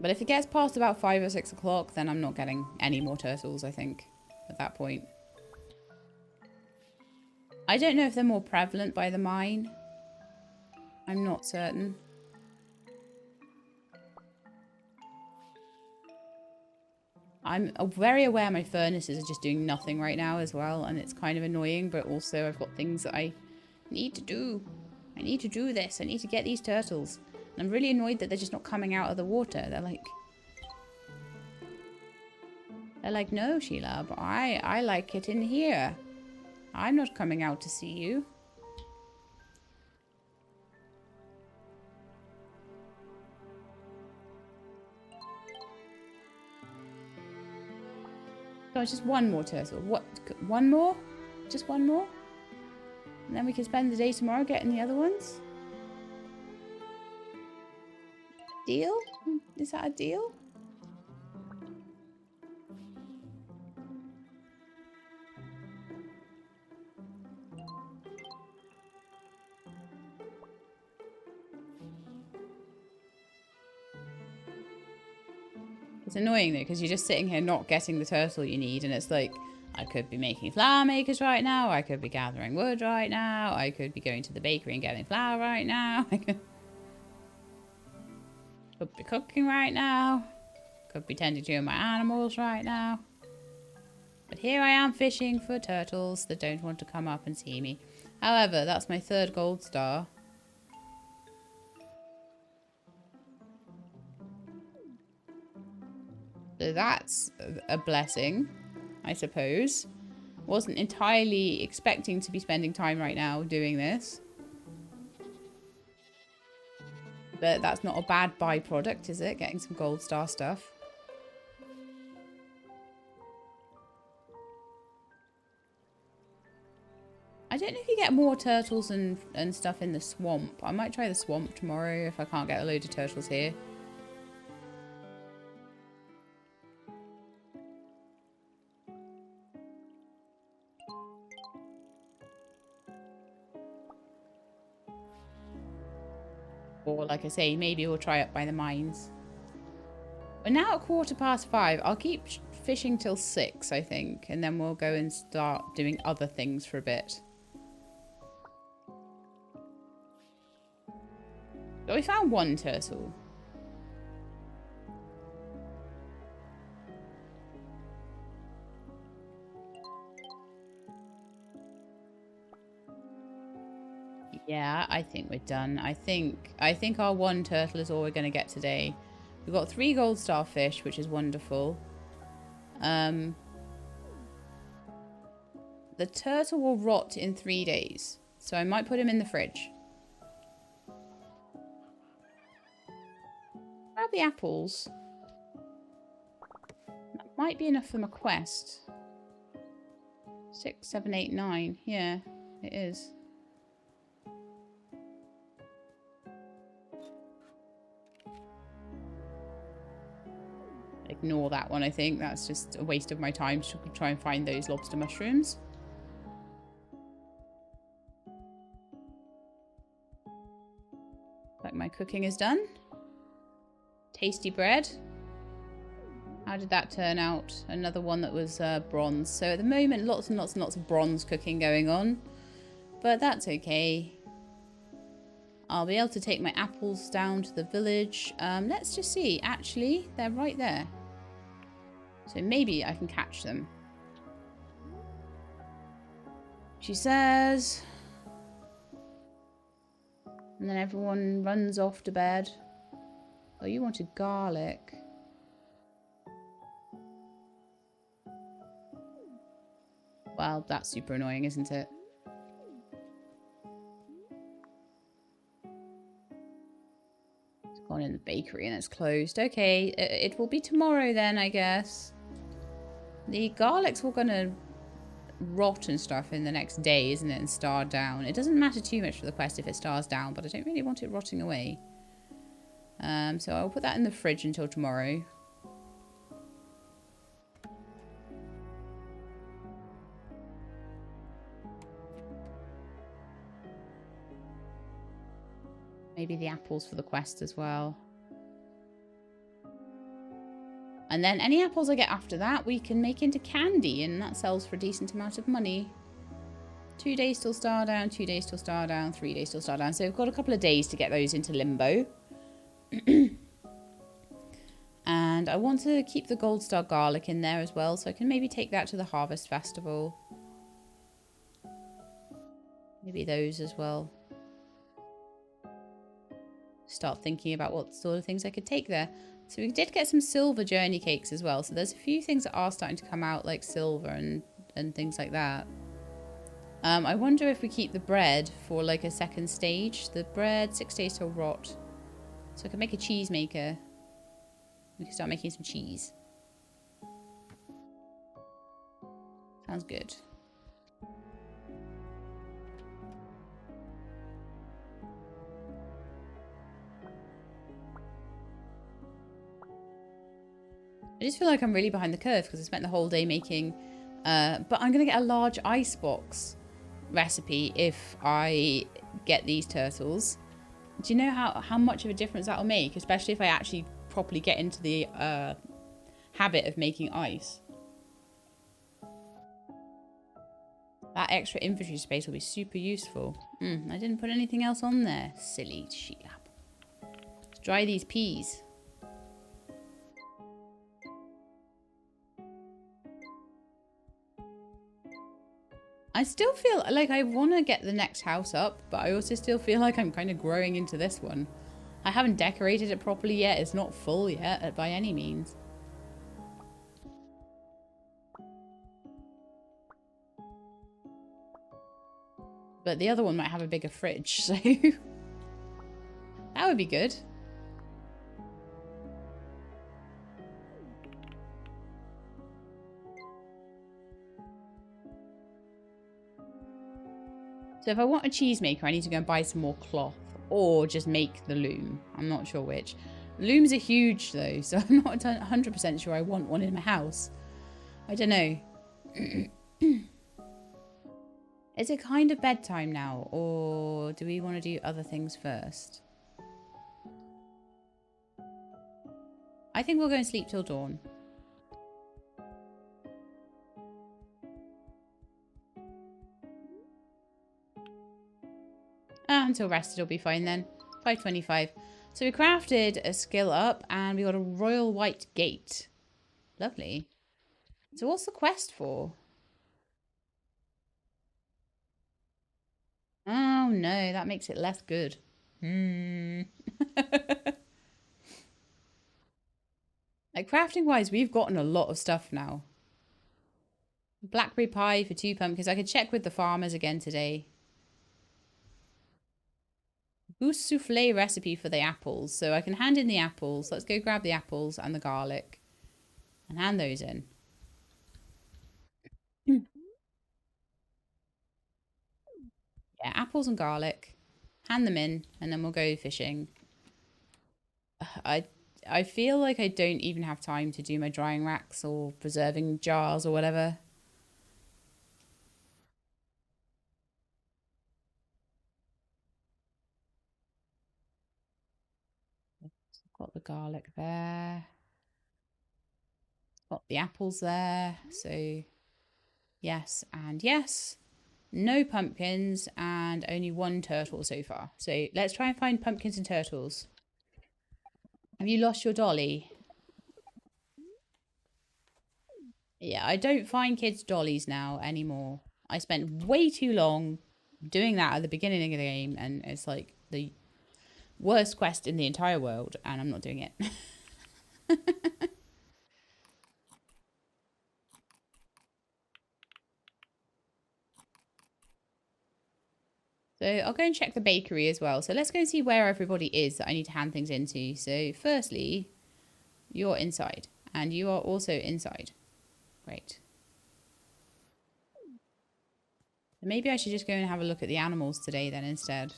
But if it gets past about 5 or 6 o'clock, then I'm not getting any more turtles, I think, at that point. I don't know if they're more prevalent by the mine. I'm not certain. I'm very aware my furnaces are just doing nothing right now as well, and it's kind of annoying, but also I've got things that I need to do. I need to do this. I need to get these turtles. And I'm really annoyed that they're just not coming out of the water. They're like, no, Sheila, but I like it in here. I'm not coming out to see you. Oh, just one more turtle. What? One more? Just one more? And then we can spend the day tomorrow getting the other ones? Deal? Is that a deal? It's annoying though, because you're just sitting here not getting the turtle you need, and it's like, I could be making flour makers right now, I could be gathering wood right now, I could be going to the bakery and getting flour right now, I could be cooking right now, could be tending to my animals right now. But here I am fishing for turtles that don't want to come up and see me. However, that's my 3rd gold star. So that's a blessing, I suppose. Wasn't entirely expecting to be spending time right now doing this. But that's not a bad byproduct, is it? Getting some gold star stuff. I don't know if you get more turtles and stuff in the swamp. I might try the swamp tomorrow if I can't get a load of turtles here. Or, like I say, maybe we'll try up by the mines. We're now at 5:15. I'll keep fishing till 6, I think. And then we'll go and start doing other things for a bit. But we found 1 turtle. Yeah, I think we're done. I think our 1 turtle is all we're going to get today. We've got 3 gold starfish, which is wonderful. The turtle will rot in 3 days, so I might put him in the fridge. Grab the apples. That might be enough for my quest. 6, 7, 8, 9. Yeah, it is. Ignore that one, I think. That's just a waste of my time to try and find those lobster mushrooms. Like my cooking is done. Tasty bread. How did that turn out? Another one that was bronze. So at the moment, lots and lots and lots of bronze cooking going on. But that's okay. I'll be able to take my apples down to the village. Let's just see. Actually, they're right there. So maybe I can catch them. She says. And then everyone runs off to bed. Oh, you wanted garlic. Well, that's super annoying, isn't it? It's gone in the bakery and it's closed. Okay, it will be tomorrow then, I guess. The garlic's all gonna rot and stuff in the next day, isn't it? And star down. It doesn't matter too much for the quest if it stars down, but I don't really want it rotting away. So I'll put that in the fridge until tomorrow. Maybe the apples for the quest as well. And then any apples I get after that, we can make into candy, and that sells for a decent amount of money. 2 days till star down, 2 days till star down, 3 days till star down. So we've got a couple of days to get those into limbo. And I want to keep the gold star garlic in there as well, so I can maybe take that to the harvest festival. Maybe those as well. Start thinking about what sort of things I could take there. So we did get some silver journey cakes as well. So there's a few things that are starting to come out, like silver and things like that. I wonder if we keep the bread for like a second stage. The bread, 6 days till rot. So I can make a cheese maker. We can start making some cheese. Sounds good. I just feel like I'm really behind the curve because I spent the whole day making... but I'm going to get a large icebox recipe if I get these turtles. Do you know how much of a difference that will make? Especially if I actually properly get into the habit of making ice. That extra inventory space will be super useful. I didn't put anything else on there. Silly sheep. Let's dry these peas. I still feel like I want to get the next house up, but I also still feel like I'm kind of growing into this one. I haven't decorated it properly yet. It's not full yet by any means. But the other one might have a bigger fridge, so that would be good. So if I want a cheesemaker, I need to go and buy some more cloth or just make the loom. I'm not sure which. Looms are huge though, so I'm not 100% sure I want one in my house. I don't know. Is it kind of bedtime now, or do we want to do other things first? I think we'll go and sleep till dawn. Until rested, it'll be fine then. 5:25. So we crafted a skill up, and we got a royal white gate. Lovely. So what's the quest for? Oh no, that makes it less good. Like crafting wise, we've gotten a lot of stuff now. Blackberry pie for 2 pumpkins. I could check with the farmers again today. Goose souffle recipe for the apples. So I can hand in the apples. Let's go grab the apples and the garlic and hand those in. Yeah, apples and garlic. Hand them in and then we'll go fishing. I feel like I don't even have time to do my drying racks or preserving jars or whatever. Got the garlic there. Got the apples there. So yes and yes. No pumpkins and only 1 turtle so far. So let's try and find pumpkins and turtles. Have you lost your dolly? Yeah, I don't find kids' dollies now anymore. I spent way too long doing that at the beginning of the game, and it's like the worst quest in the entire world, and I'm not doing it. So I'll go and check the bakery as well. So let's go and see where everybody is that I need to hand things into. So firstly, you're inside, and you are also inside. Great. Maybe I should just go and have a look at the animals today then instead.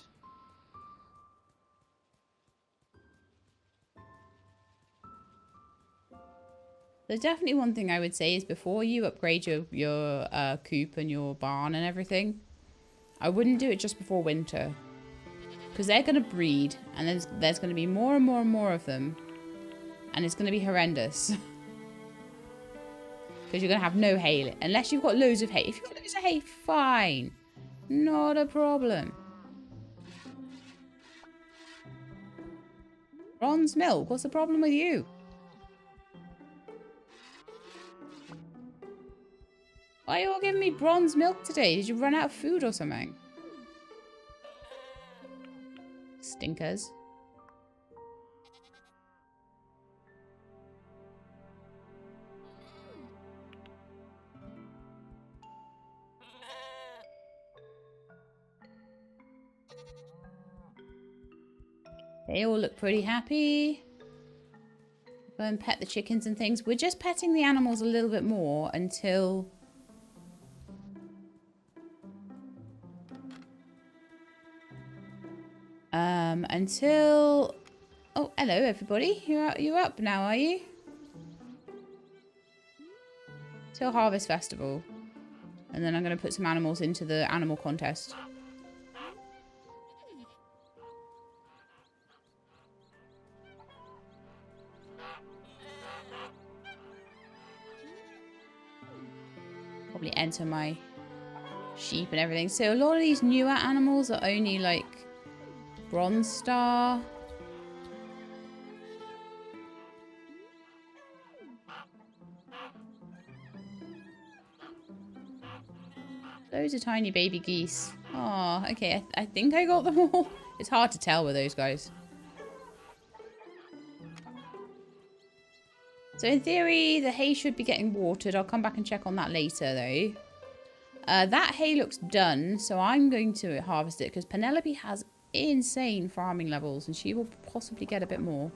There's definitely one thing I would say is before you upgrade your coop and your barn and everything, I wouldn't do it just before winter. Because they're going to breed and there's going to be more and more and more of them. And it's going to be horrendous. Because you're going to have no hay. Unless you've got loads of hay. If you've got loads of hay, fine. Not a problem. Bronze milk, what's the problem with you? Why are you all giving me bronze milk today? Did you run out of food or something? Stinkers. They all look pretty happy. Go and pet the chickens and things. We're just petting the animals a little bit more until... Oh, hello everybody. You're up now, are you? Till Harvest Festival. And then I'm going to put some animals into the animal contest. Probably enter my sheep and everything. So a lot of these newer animals are only like Bronze Star. Those are tiny baby geese. Oh, okay. I think I got them all. It's hard to tell with those guys. So in theory, the hay should be getting watered. I'll come back and check on that later, though. That hay looks done, so I'm going to harvest it because Penelope has insane farming levels, and she will possibly get a bit more.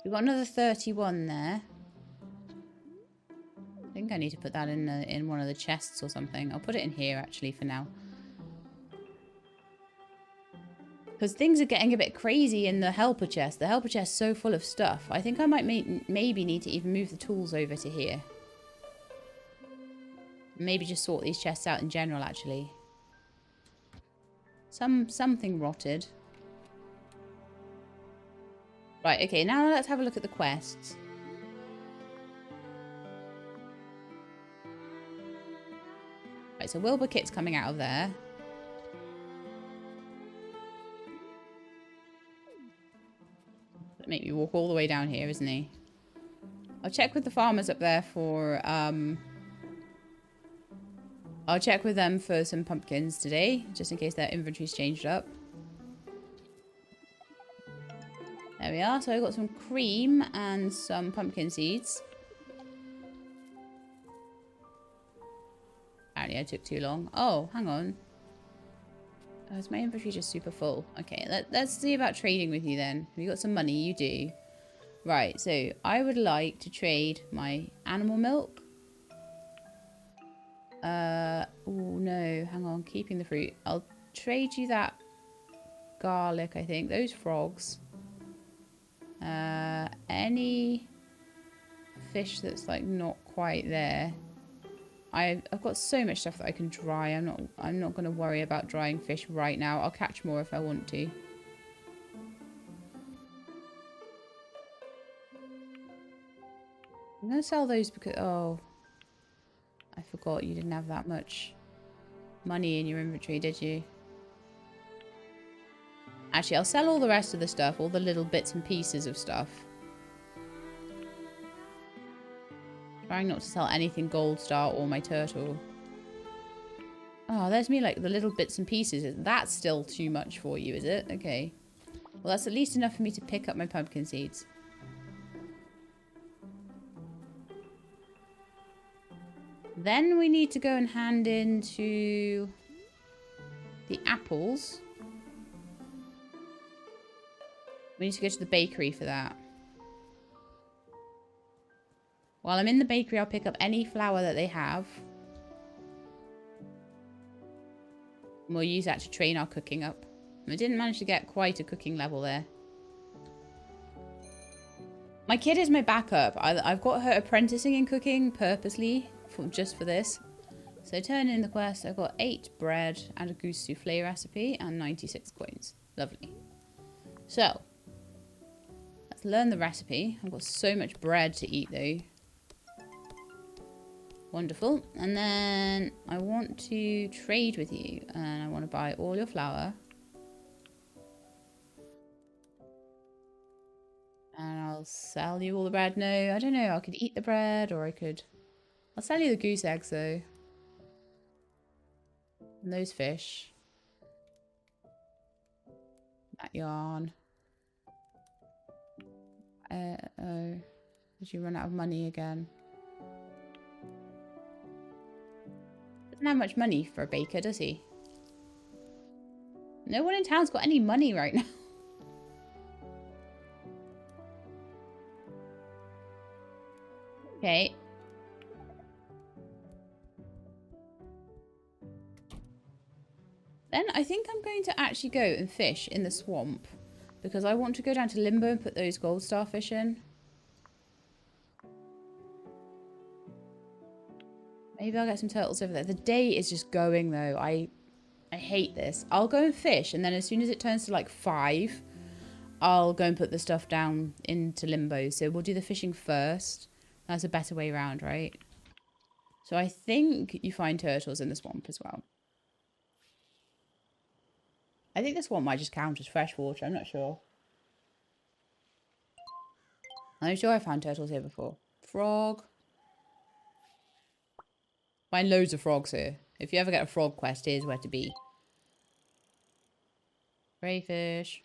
We've got another 31 there. I think I need to put that in one of the chests or something. I'll put it in here actually for now. Because things are getting a bit crazy in the helper chest. The helper chest is so full of stuff. I think I might maybe need to even move the tools over to here. Maybe just sort these chests out in general actually. Something rotted. Right, okay, now let's have a look at the quests. Right, so Wilbur Kit's coming out of there. That make me walk all the way down here, isn't he? I'll check with the farmers up there for, I'll check with them for some pumpkins today, just in case their inventory's changed up. There we are. So I got some cream and some pumpkin seeds. Apparently I took too long. Oh, hang on. Oh, is my inventory just super full? Okay, let's see about trading with you then. Have you got some money? You do. Right, so I would like to trade my animal milk. Oh no, hang on. Keeping the fruit. I'll trade you that garlic, I think. Those frogs. Any fish that's like not quite there. I've got so much stuff that I can dry. I'm not going to worry about drying fish right now. I'll catch more if I want to. I'm going to sell those because I forgot you didn't have that much money in your inventory, did you? Actually, I'll sell all the rest of the stuff, all the little bits and pieces of stuff. Trying not to sell anything gold star or my turtle. Oh, there's me like the little bits and pieces. That's still too much for you, is it? Okay. Well, that's at least enough for me to pick up my pumpkin seeds. Then we need to go and hand into the apples. We need to go to the bakery for that. While I'm in the bakery, I'll pick up any flour that they have. And we'll use that to train our cooking up. I didn't manage to get quite a cooking level there. My kid is my backup. I've got her apprenticing in cooking purposely, just for this. So turn in the quest. I've got 8 bread and a goose souffle recipe and 96 coins. Lovely. So, let's learn the recipe. I've got so much bread to eat though. Wonderful. And then I want to trade with you. And I want to buy all your flour. And I'll sell you all the bread. No, I don't know. I could eat the bread or I could... I'll sell you the goose eggs though. And those fish. That yarn. Oh. Did you run out of money again? Doesn't have much money for a baker, does he? No one in town's got any money right now. Okay. Then I think I'm going to actually go and fish in the swamp. Because I want to go down to Limbo and put those gold starfish in. Maybe I'll get some turtles over there. The day is just going though. I hate this. I'll go and fish and then as soon as it turns to like 5, I'll go and put the stuff down into Limbo. So we'll do the fishing first. That's a better way around, right? So I think you find turtles in the swamp as well. I think the swamp might just count as fresh water. I'm not sure. I'm sure I found turtles here before. Frog. Find loads of frogs here. If you ever get a frog quest, here's where to be. Crayfish.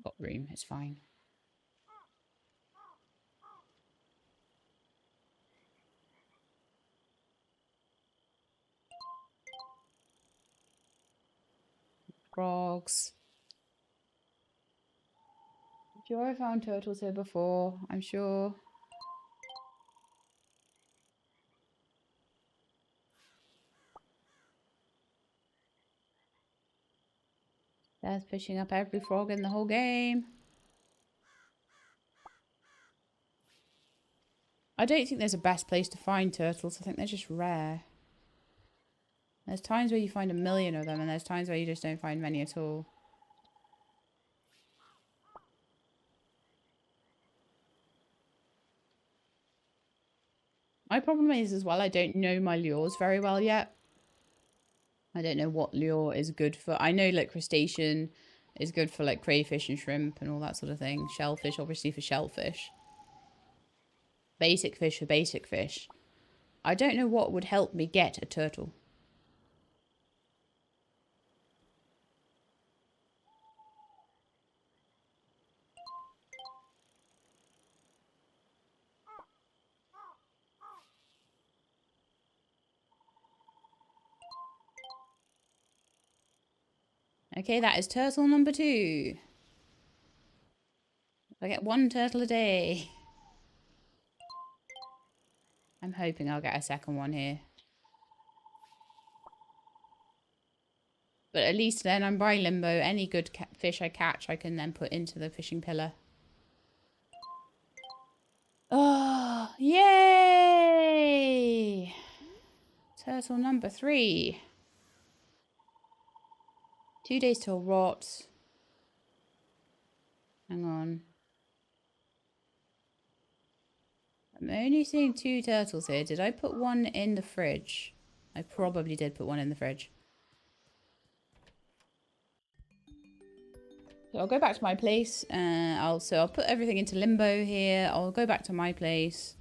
Got room, it's fine. Frogs. I'm sure I found turtles here before, I'm sure. There's fishing up every frog in the whole game. I don't think there's a best place to find turtles. I think they're just rare. There's times where you find 1,000,000 of them and there's times where you just don't find many at all. My problem is as well, I don't know my lures very well yet. I don't know what lure is good for. I know like crustacean is good for like crayfish and shrimp and all that sort of thing. Shellfish, obviously for shellfish. Basic fish for basic fish. I don't know what would help me get a turtle. Okay, that is turtle number 2. I get 1 turtle a day. I'm hoping I'll get a second one here. But at least then I'm by Limbo. Any good fish I catch, I can then put into the fishing pillar. Oh, yay! Turtle number 3. 2 days till rot. Hang on. I'm only seeing 2 turtles here. Did I put one in the fridge? I probably did put one in the fridge. So I'll go back to my place. I'll put everything into Limbo here. I'll go back to my place.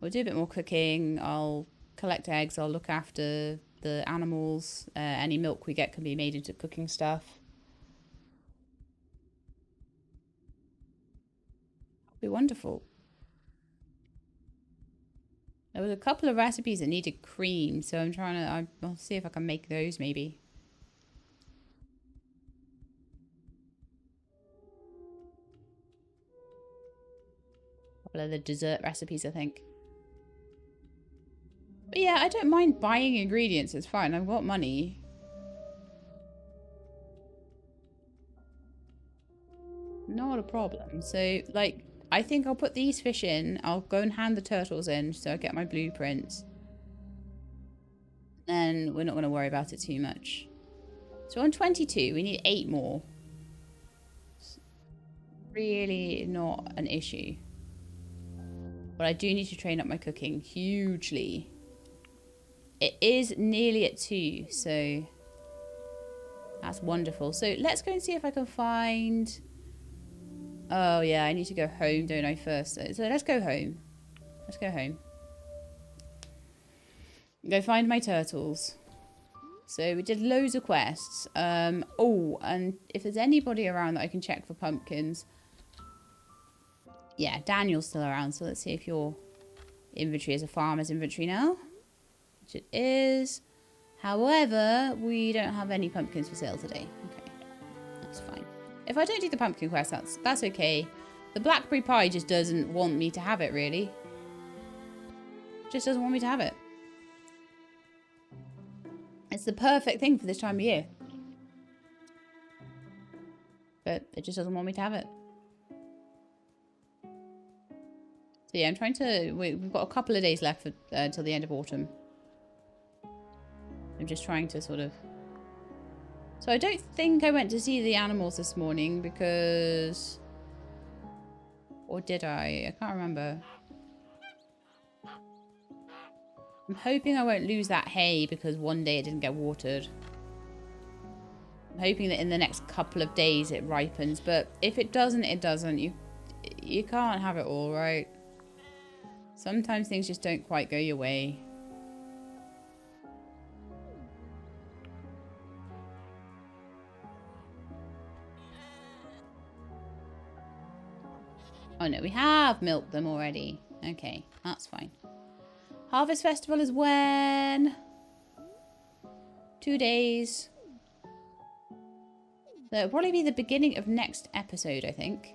We'll do a bit more cooking. I'll collect eggs. I'll look after the animals. Any milk we get can be made into cooking stuff. It'll be wonderful. There was a couple of recipes that needed cream, so I'm trying to... I'll see if I can make those, maybe. A couple of the dessert recipes, I think. But yeah, I don't mind buying ingredients. It's fine. I've got money. Not a problem. So, like, I think I'll put these fish in. I'll go and hand the turtles in so I get my blueprints. Then we're not going to worry about it too much. So on 22, we need 8 more. It's really not an issue. But I do need to train up my cooking hugely. It is nearly at 2, so that's wonderful. So let's go and see if I can find... Oh yeah, I need to go home, don't I, first? So let's go home. Let's go home. Go find my turtles. So we did loads of quests. Oh, and if there's anybody around that I can check for pumpkins. Yeah, Daniel's still around, so let's see if your inventory is a farmer's inventory now. Which it is. However, we don't have any pumpkins for sale today. Okay, that's fine. If I don't do the pumpkin quest, that's okay. The blackberry pie just doesn't want me to have it, really. Just doesn't want me to have it. It's the perfect thing for this time of year. But it just doesn't want me to have it. So yeah, I'm trying to... We've got a couple of days left until the end of autumn. I'm just trying to sort of... So I don't think I went to see the animals this morning because... Or did I? I can't remember. I'm hoping I won't lose that hay because one day it didn't get watered. I'm hoping that in the next couple of days it ripens. But if it doesn't, it doesn't. You can't have it all, right? Sometimes things just don't quite go your way. Oh no, we have milked them already. Okay, that's fine. Harvest Festival is when? 2 days. So it'll probably be the beginning of next episode, I think.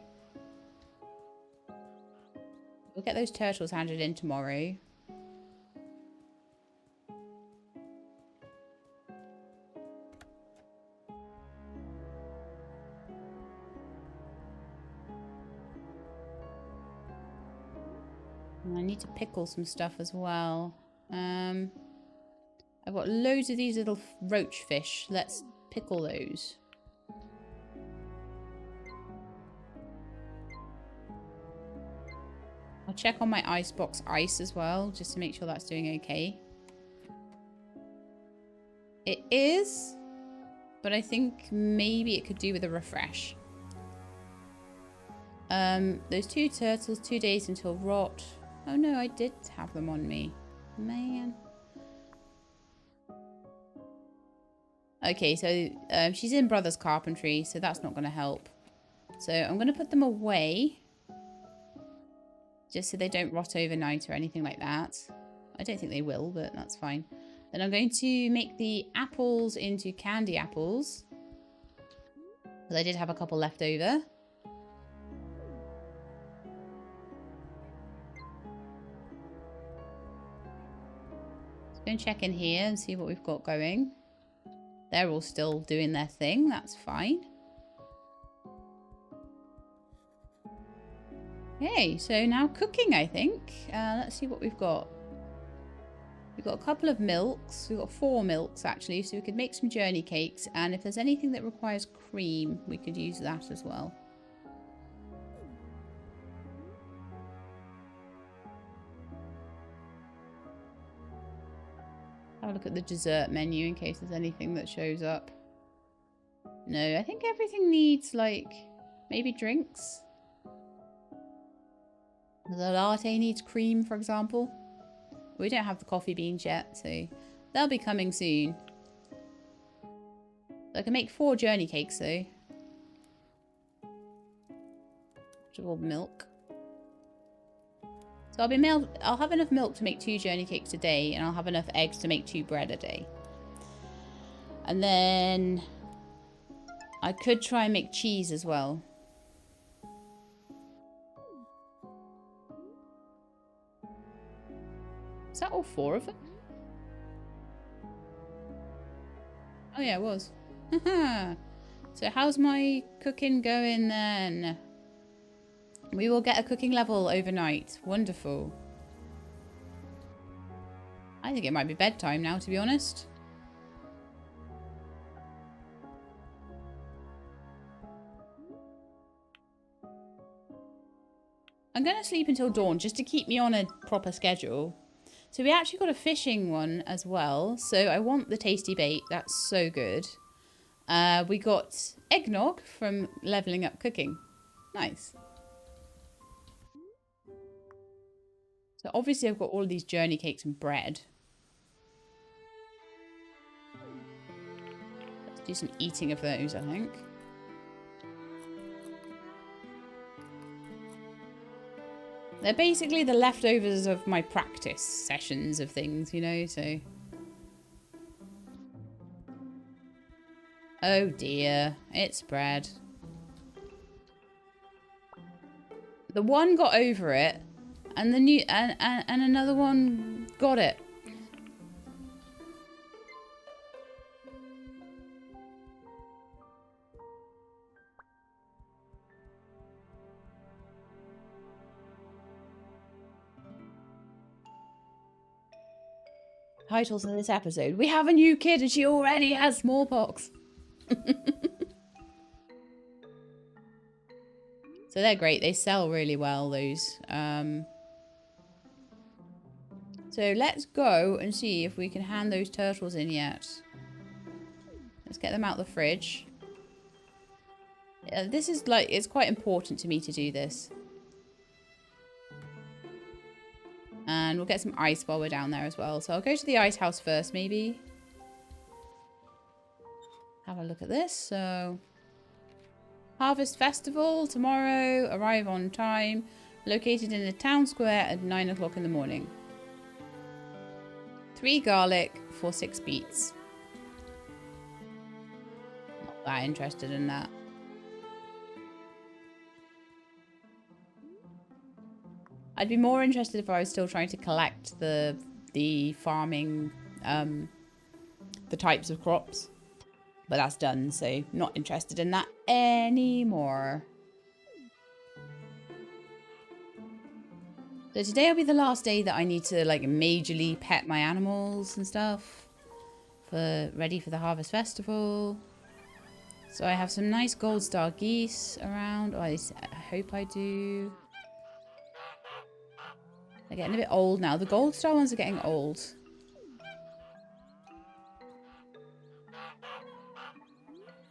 We'll get those turtles handed in tomorrow. And I need to pickle some stuff as well. I've got loads of these little roach fish. Let's pickle those. I'll check on my icebox ice as well, just to make sure that's doing okay. It is, but I think maybe it could do with a refresh. Those 2 turtles, 2 days until rot. Oh no, I did have them on me. Man. Okay, so she's in Brother's Carpentry, so that's not going to help. So I'm going to put them away. Just so they don't rot overnight or anything like that. I don't think they will, but that's fine. Then I'm going to make the apples into candy apples. Because I did have a couple left over. Let's go and check in here and see what we've got going. They're all still doing their thing. That's fine. Okay, so now cooking, I think. Let's see what we've got. We've got a couple of milks. We've got 4 milks, actually, so we could make some journey cakes. And if there's anything that requires cream, we could use that as well. Have a look at the dessert menu in case there's anything that shows up. No, I think everything needs, like, maybe drinks. The latte needs cream, for example. We don't have the coffee beans yet, so they'll be coming soon. So I can make 4 journey cakes, though. Vegetable milk. So I'll have enough milk to make 2 journey cakes a day, and I'll have enough eggs to make 2 bread a day. And then I could try and make cheese as well. Is that all 4 of them? Oh yeah, it was. So how's my cooking going then? We will get a cooking level overnight. Wonderful. I think it might be bedtime now, to be honest. I'm going to sleep until dawn just to keep me on a proper schedule. So we actually got a fishing one as well. So I want the tasty bait. That's so good. We got eggnog from leveling up cooking. Nice. So obviously I've got all of these journey cakes and bread. Let's do some eating of those, I think. They're basically the leftovers of my practice sessions of things, you know, so... Oh dear, it's bread. The one got over it, and the new and another one got it. Titles in this episode: we have a new kid and she already has smallpox. So they're great. They sell really well, those. So let's go and see if we can hand those turtles in yet. Let's get them out the fridge. This is like, it's quite important to me to do this. And we'll get some ice while we're down there as well. So I'll go to the ice house first, maybe. Have a look at this. So, Harvest Festival tomorrow. Arrive on time. Located in the town square at 9 o'clock in the morning. 3 garlic for 6 beets. Not that interested in that. I'd be more interested if I was still trying to collect the farming, the types of crops. But that's done, so not interested in that anymore. So today will be the last day that I need to like majorly pet my animals and stuff. Ready for the Harvest Festival. So I have some nice gold star geese around. Oh, I hope I do. They're getting a bit old now. The gold star ones are getting old.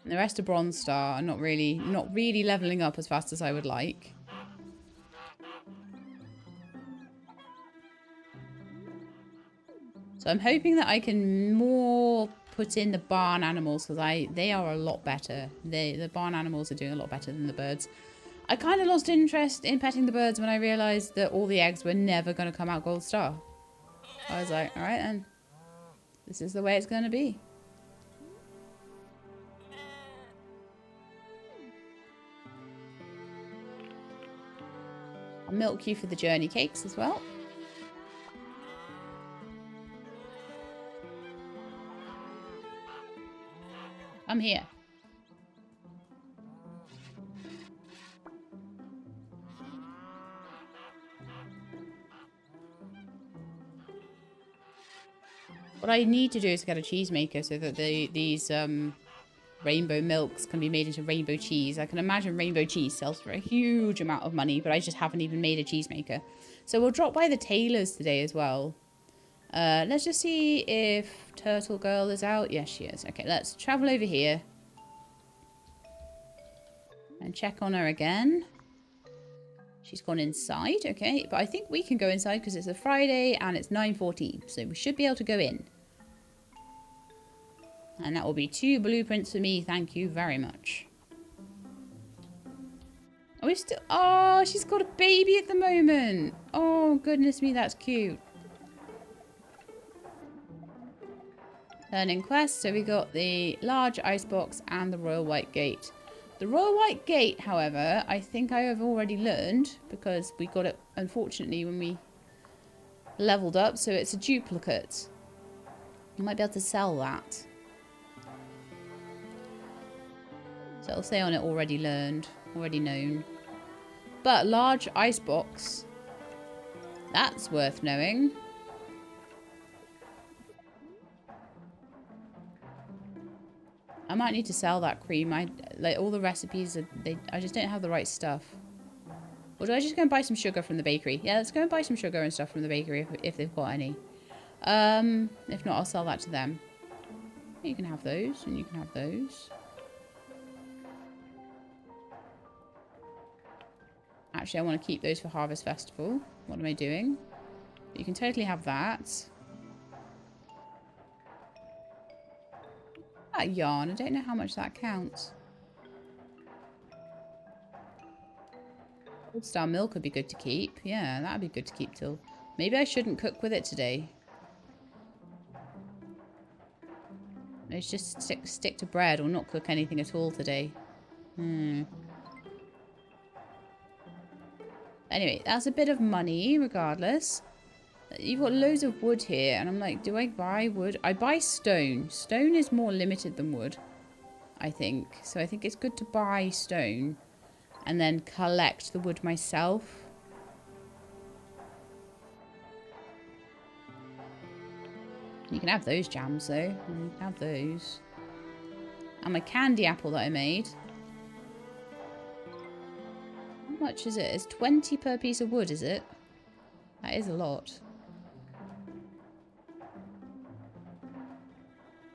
And the rest of bronze star are not really leveling up as fast as I would like. So I'm hoping that I can more put in the barn animals because they are a lot better. The barn animals are doing a lot better than the birds. I kind of lost interest in petting the birds when I realised that all the eggs were never going to come out gold star. I was like, alright then. This is the way it's going to be. I'll milk you for the journey cakes as well. I'm here. What I need to do is get a cheese maker so that these rainbow milks can be made into rainbow cheese. I can imagine rainbow cheese sells for a huge amount of money, but I just haven't even made a cheese maker. So we'll drop by the tailor's today as well. Let's just see if Turtle Girl is out. Yes, she is. Okay, let's travel over here. And check on her again. She's gone inside, okay. But I think we can go inside because it's a Friday and it's 9:14. So we should be able to go in. And that will be 2 blueprints for me. Thank you very much. Oh, we've still... Oh, she's got a baby at the moment. Oh, goodness me, that's cute. Learning quests. So we got the large icebox and the Royal White Gate. The Royal White Gate, however, I think I have already learned because we got it, unfortunately, when we leveled up. So it's a duplicate. I might be able to sell that. So it'll say on it already learned, already known. but large ice box. That's worth knowing. I might need to sell that cream. Like all the recipes, I just don't have the right stuff. Or do I just go and buy some sugar from the bakery? Yeah, let's go and buy some sugar and stuff from the bakery if they've got any. If not, I'll sell that to them. You can have those, and you can have those. Actually, I want to keep those for Harvest Festival. What am I doing? You can totally have that. That yarn, I don't know how much that counts. Gold Star milk would be good to keep. Yeah, that would be good to keep till... Maybe I shouldn't cook with it today. Let's just stick to bread or not cook anything at all today. Anyway, that's a bit of money, regardless. You've got loads of wood here, and I'm like, do I buy wood? I buy stone. Stone is more limited than wood, I think. So I think it's good to buy stone and then collect the wood myself. You can have those jams, though. You can have those. And my candy apple that I made. How much is it? It's 20 per piece of wood, is it? That is a lot.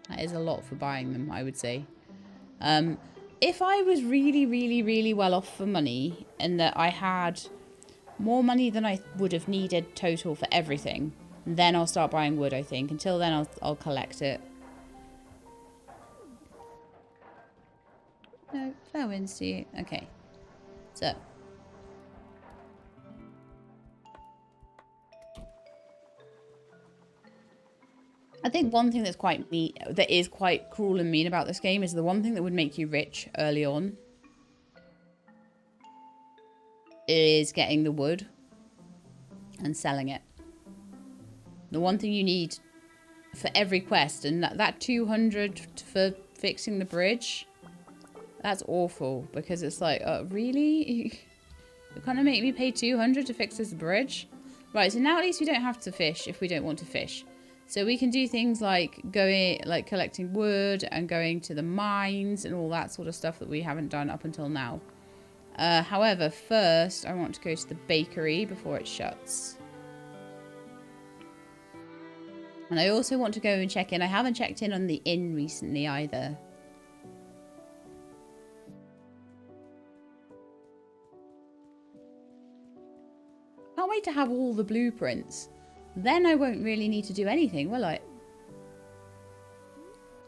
That is a lot for buying them, I would say. If I was really, really, really well off for money and that I had more money than I would have needed total for everything, then I'll start buying wood, I think. Until then, I'll collect it. No, fair winds to you. Okay. So. I think one thing that's quite mean, that is quite cruel and mean about this game is the one thing that would make you rich early on is getting the wood and selling it. The one thing you need for every quest, and that 200 for fixing the bridge, that's awful because it's like, really? You kind of make me pay 200 to fix this bridge? Right, so now at least we don't have to fish if we don't want to fish. So we can do things like collecting wood and going to the mines and all that sort of stuff that we haven't done up until now. However, first I want to go to the bakery before it shuts. And I also want to go and check in. I haven't checked in on the inn recently either. Can't wait to have all the blueprints. Then I won't really need to do anything, will I?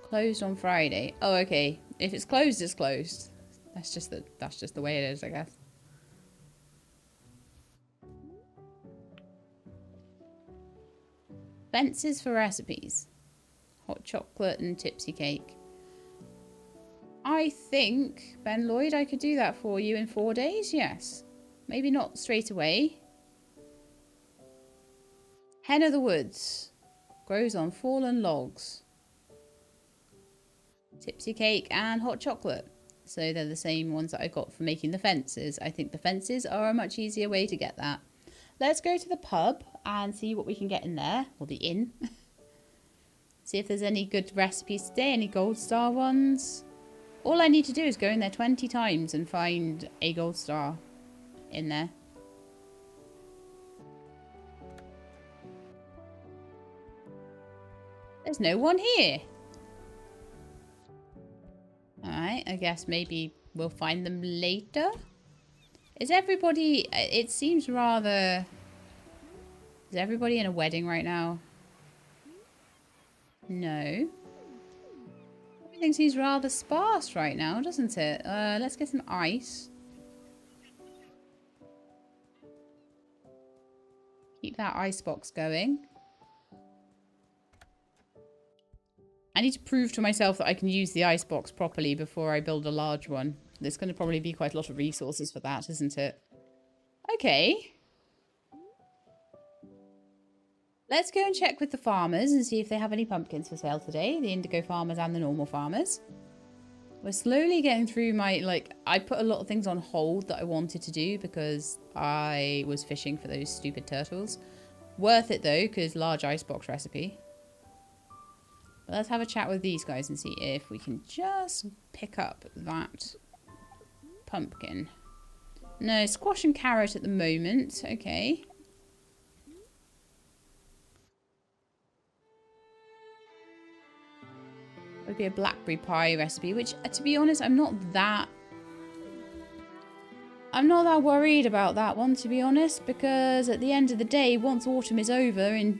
Closed on Friday. Oh, okay. If it's closed, it's closed. That's just the way it is, I guess. Fences for recipes. Hot chocolate and tipsy cake. I think, Ben Lloyd, I could do that for you in 4 days, yes. Maybe not straight away. Hen of the Woods. Grows on fallen logs. Tipsy cake and hot chocolate. So they're the same ones that I got for making the fences. I think the fences are a much easier way to get that. Let's go to the pub and see what we can get in there. Or the inn. See if there's any good recipes today. Any gold star ones. All I need to do is go in there 20 times and find a gold star in there. There's no one here. Alright, I guess maybe we'll find them later. Is everybody... It seems rather... Is everybody in a wedding right now? No. Everything seems rather sparse right now, doesn't it? Let's get some ice. Keep that ice box going. I need to prove to myself that I can use the icebox properly before I build a large one. There's going to probably be quite a lot of resources for that, isn't it? Okay. Let's go and check with the farmers and see if they have any pumpkins for sale today. The indigo farmers and the normal farmers. We're slowly getting through my, like, I put a lot of things on hold that I wanted to do because I was fishing for those stupid turtles. Worth it though, because large icebox recipe. But let's have a chat with these guys and see if we can just pick up that pumpkin. No, squash and carrot at the moment. Okay. Would be a blackberry pie recipe, which, to be honest, I'm not that worried about that one, to be honest, because at the end of the day, once autumn is over in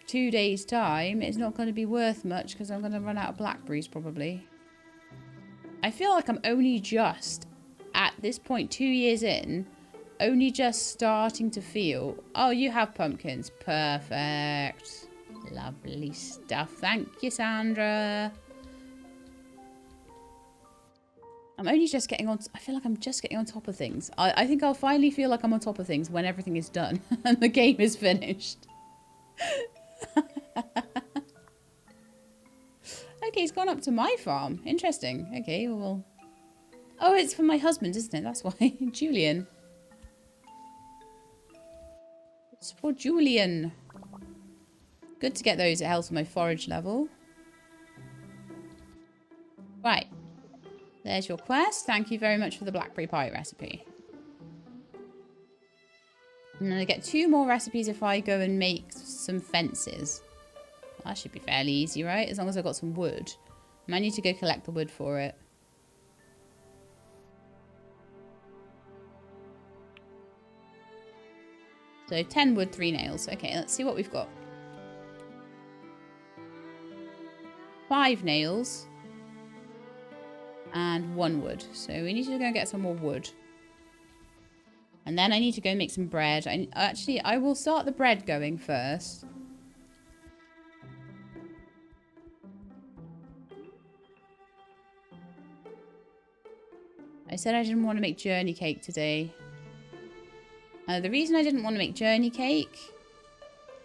2 days' time, it's not going to be worth much because I'm going to run out of blackberries probably. I feel like I'm only just, at this point, 2 years in, only just starting to feel, oh, you have pumpkins. Perfect. Lovely stuff. Thank you, Sandra. I'm only just getting on. I feel like I'm just getting on top of things. I think I'll finally feel like I'm on top of things when everything is done and the game is finished. Okay, he's gone up to my farm. Interesting. Okay, well. Oh, it's for my husband, isn't it? That's why. Julian. It's for Julian. Good to get those. It helps with my forage level. Right. There's your quest. Thank you very much for the blackberry pie recipe. And then I get 2 more recipes if I go and make some fences. Well, that should be fairly easy, right? As long as I've got some wood. I might need to go collect the wood for it. So 10 wood, 3 nails. Okay, let's see what we've got. 5 nails. And 1 wood. So we need to go and get some more wood. And then I need to go make some bread. Actually, I will start the bread going first. I said I didn't want to make journey cake today. The reason I didn't want to make journey cake...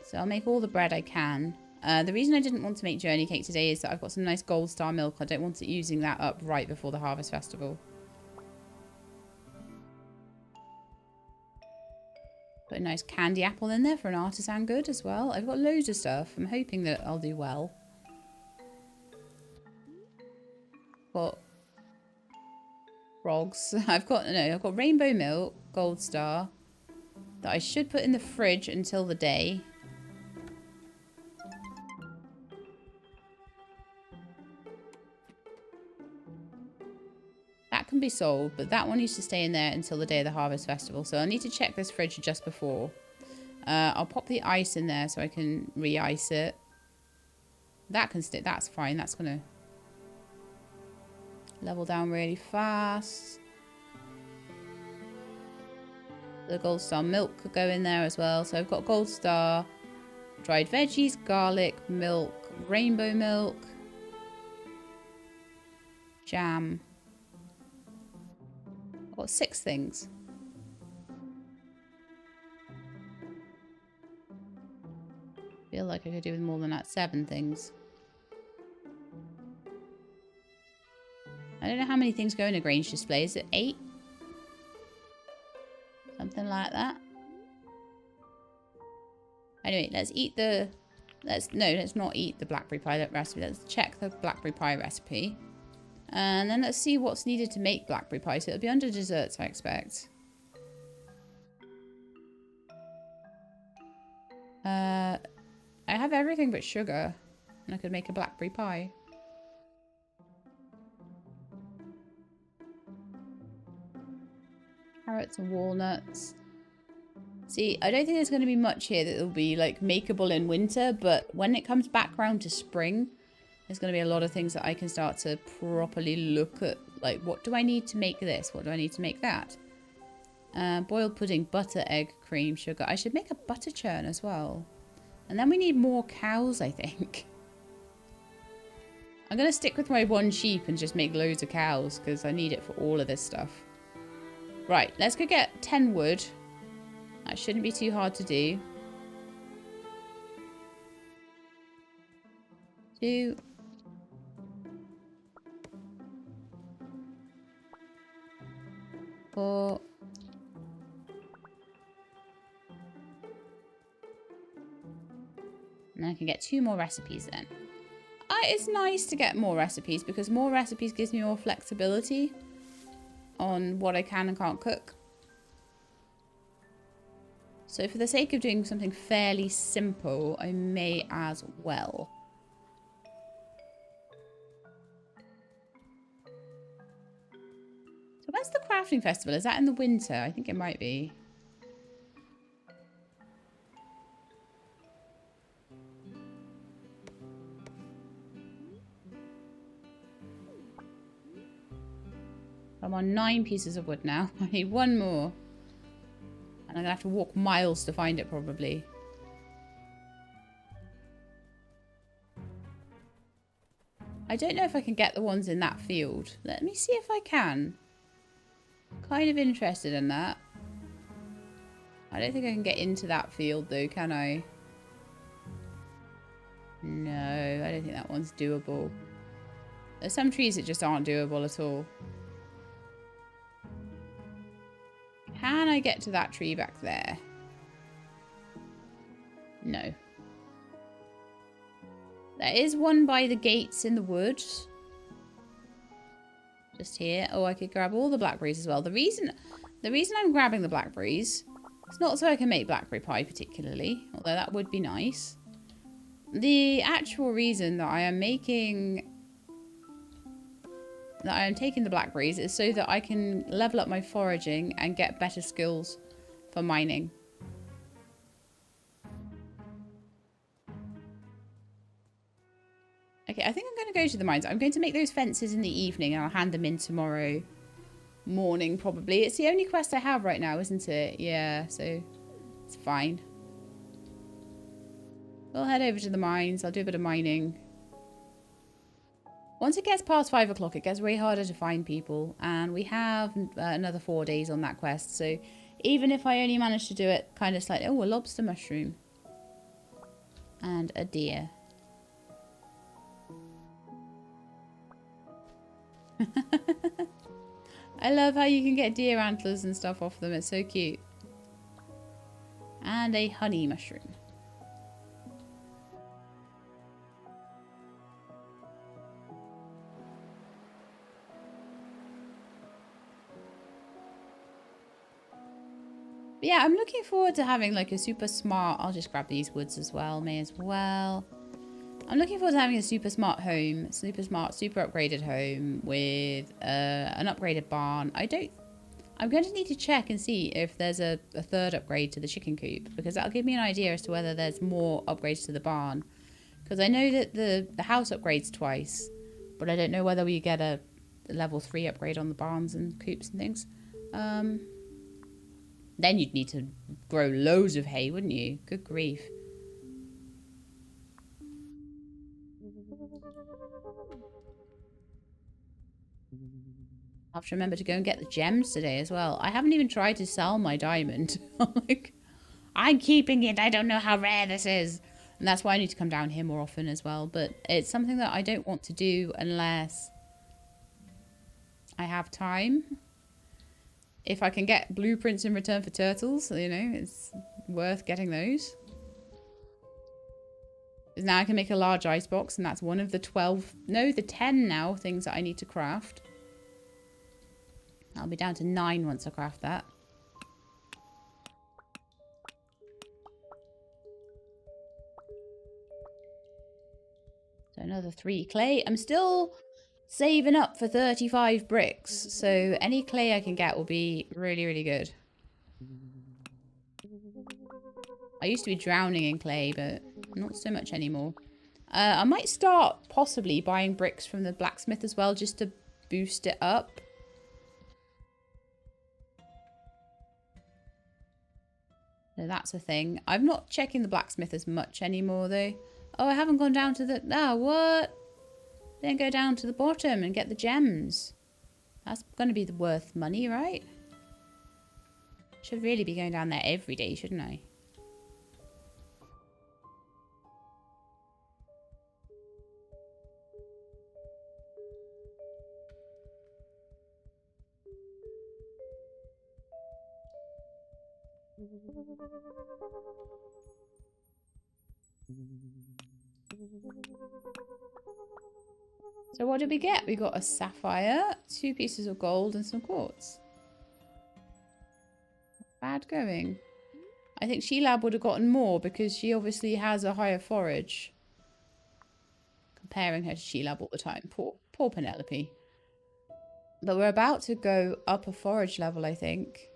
So I'll make all the bread I can. The reason I didn't want to make journey cake today is that I've got some nice gold star milk. I don't want it using that up right before the harvest festival. Put a nice candy apple in there for an artisan good as well. I've got loads of stuff. I'm hoping that I'll do well. Got frogs. I've got rainbow milk, gold star, that I should put in the fridge until the day. That can be sold, but that one needs to stay in there until the day of the harvest festival. So I need to check this fridge just before. I'll pop the ice in there so I can re-ice it. That can stay. That's fine. That's going to level down really fast. The gold star milk could go in there as well. So I've got gold star, dried veggies, garlic, milk, rainbow milk, jam. I've got 6 things. Feel like I could do with more than that. 7 things. I don't know how many things go in a Grange display. Is it 8? Something like that. Anyway, let's eat the... let's not eat the blackberry pie recipe. Let's check the blackberry pie recipe. And then let's see what's needed to make blackberry pie. So it'll be under desserts, I expect. I have everything but sugar. And I could make a blackberry pie. Carrots and walnuts. See, I don't think there's going to be much here that will be like makeable in winter. But when it comes back round to spring... there's going to be a lot of things that I can start to properly look at. Like, what do I need to make this? What do I need to make that? Boiled pudding, butter, egg, cream, sugar. I should make a butter churn as well. And then we need more cows, I think. I'm going to stick with my 1 sheep and just make loads of cows because I need it for all of this stuff. Right, let's go get 10 wood. That shouldn't be too hard to do. 2... 4. And I can get 2 more recipes then. It's nice to get more recipes because more recipes gives me more flexibility on what I can and can't cook. So for the sake of doing something fairly simple, I may as well. So when's the crafting festival? Is that in the winter? I think it might be. I'm on 9 pieces of wood now. I need 1 more. And I'm going to have to walk miles to find it probably. I don't know if I can get the ones in that field. Let me see if I can. Kind of interested in that. I don't think I can get into that field though, can I? No, I don't think that one's doable. There's some trees that just aren't doable at all. Can I get to that tree back there? No. There is one by the gates in the woods. Just here. Oh, I could grab all the blackberries as well. The reason I'm grabbing the blackberries, it's not so I can make blackberry pie particularly, although that would be nice. The actual reason that I am taking the blackberries is so that I can level up my foraging and get better skills for mining. Okay, I think I'm going to go to the mines. I'm going to make those fences in the evening and I'll hand them in tomorrow morning probably. It's the only quest I have right now, isn't it? Yeah, so it's fine. We'll head over to the mines. I'll do a bit of mining. Once it gets past 5 o'clock, it gets way harder to find people. And we have another 4 days on that quest. So even if I only manage to do it kind of slightly... Oh, a lobster mushroom. And a deer. I love how you can get deer antlers and stuff off them. It's so cute. And a honey mushroom. But yeah, I'm looking forward to having like a super smart... I'll just grab these woods as well. May as well. I'm looking forward to having a super smart home. Super smart, super upgraded home with an upgraded barn. I'm going to need to check and see if there's a 3rd upgrade to the chicken coop. Because that'll give me an idea as to whether there's more upgrades to the barn. Because I know that the house upgrades twice. But I don't know whether we get a level 3 upgrade on the barns and coops and things. Then you'd need to grow loads of hay, wouldn't you? Good grief. I'll have to remember to go and get the gems today as well. I haven't even tried to sell my diamond. I'm keeping it. I don't know how rare this is. And that's why I need to come down here more often as well. But it's something that I don't want to do unless I have time. If I can get blueprints in return for turtles, you know, it's worth getting those. Because now I can make a large icebox, and that's one of the 10 now things that I need to craft. I'll be down to 9 once I craft that. So another 3 clay. I'm still saving up for 35 bricks, so any clay I can get will be really, really good. I used to be drowning in clay, but not so much anymore. I might start possibly buying bricks from the blacksmith as well, just to boost it up. So that's a thing. I'm not checking the blacksmith as much anymore, though. Oh, I haven't gone down to the... Ah, what? Then go down to the bottom and get the gems. That's going to be worth money, right? Should really be going down there every day, shouldn't I? So what did we get? We got a sapphire, 2 pieces of gold, and some quartz. Bad going. I think Sheelab would have gotten more because she obviously has a higher forage. Comparing her to Sheelab all the time. Poor Penelope. But we're about to go up a forage level, I think.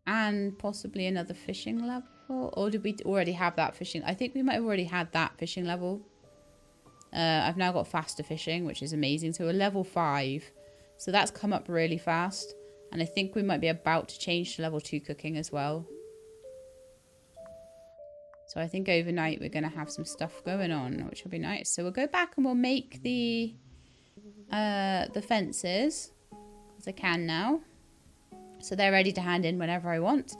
And possibly another fishing level. Or did we already have that fishing? I think we might have already had that fishing level. I've now got faster fishing, which is amazing. So we're level 5. So that's come up really fast. And I think we might be about to change to level 2 cooking as well. So I think overnight we're going to have some stuff going on, which will be nice. So we'll go back and we'll make the fences. Because I can now. So they're ready to hand in whenever I want.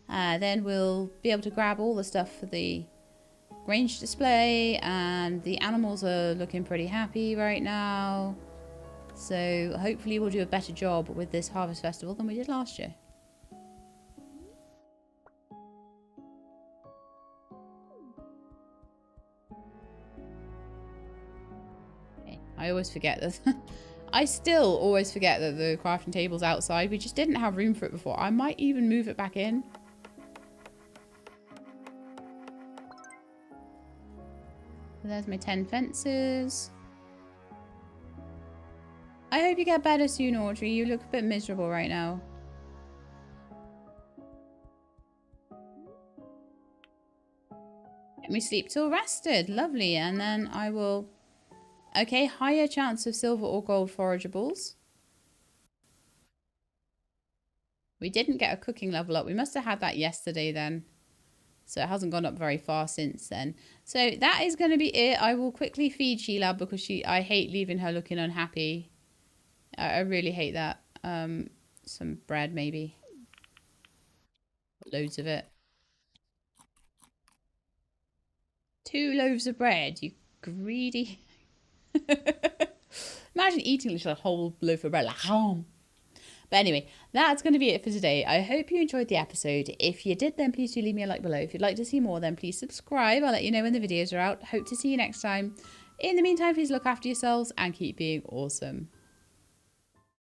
Then we'll be able to grab all the stuff for the range display. And the animals are looking pretty happy right now. So hopefully we'll do a better job with this harvest festival than we did last year. Okay. I always forget this. I still always forget that the crafting table's outside. We just didn't have room for it before. I might even move it back in. So there's my 10 fences. I hope you get better soon, Audrey. You look a bit miserable right now. Let me sleep till rested. Lovely. And then I will... Okay, higher chance of silver or gold forageables. We didn't get a cooking level up. We must have had that yesterday then. So it hasn't gone up very far since then. So that is going to be it. I will quickly feed Sheila because I hate leaving her looking unhappy. I really hate that. Some bread maybe. Loads of it. 2 loaves of bread, you greedy... Imagine eating a whole loaf of bread like home. But anyway, that's going to be it for today. I hope you enjoyed the episode. If you did, then please do leave me a like below. If you'd like to see more, then please subscribe. I'll let you know when the videos are out. Hope to see you next time. In the meantime, please look after yourselves and keep being awesome.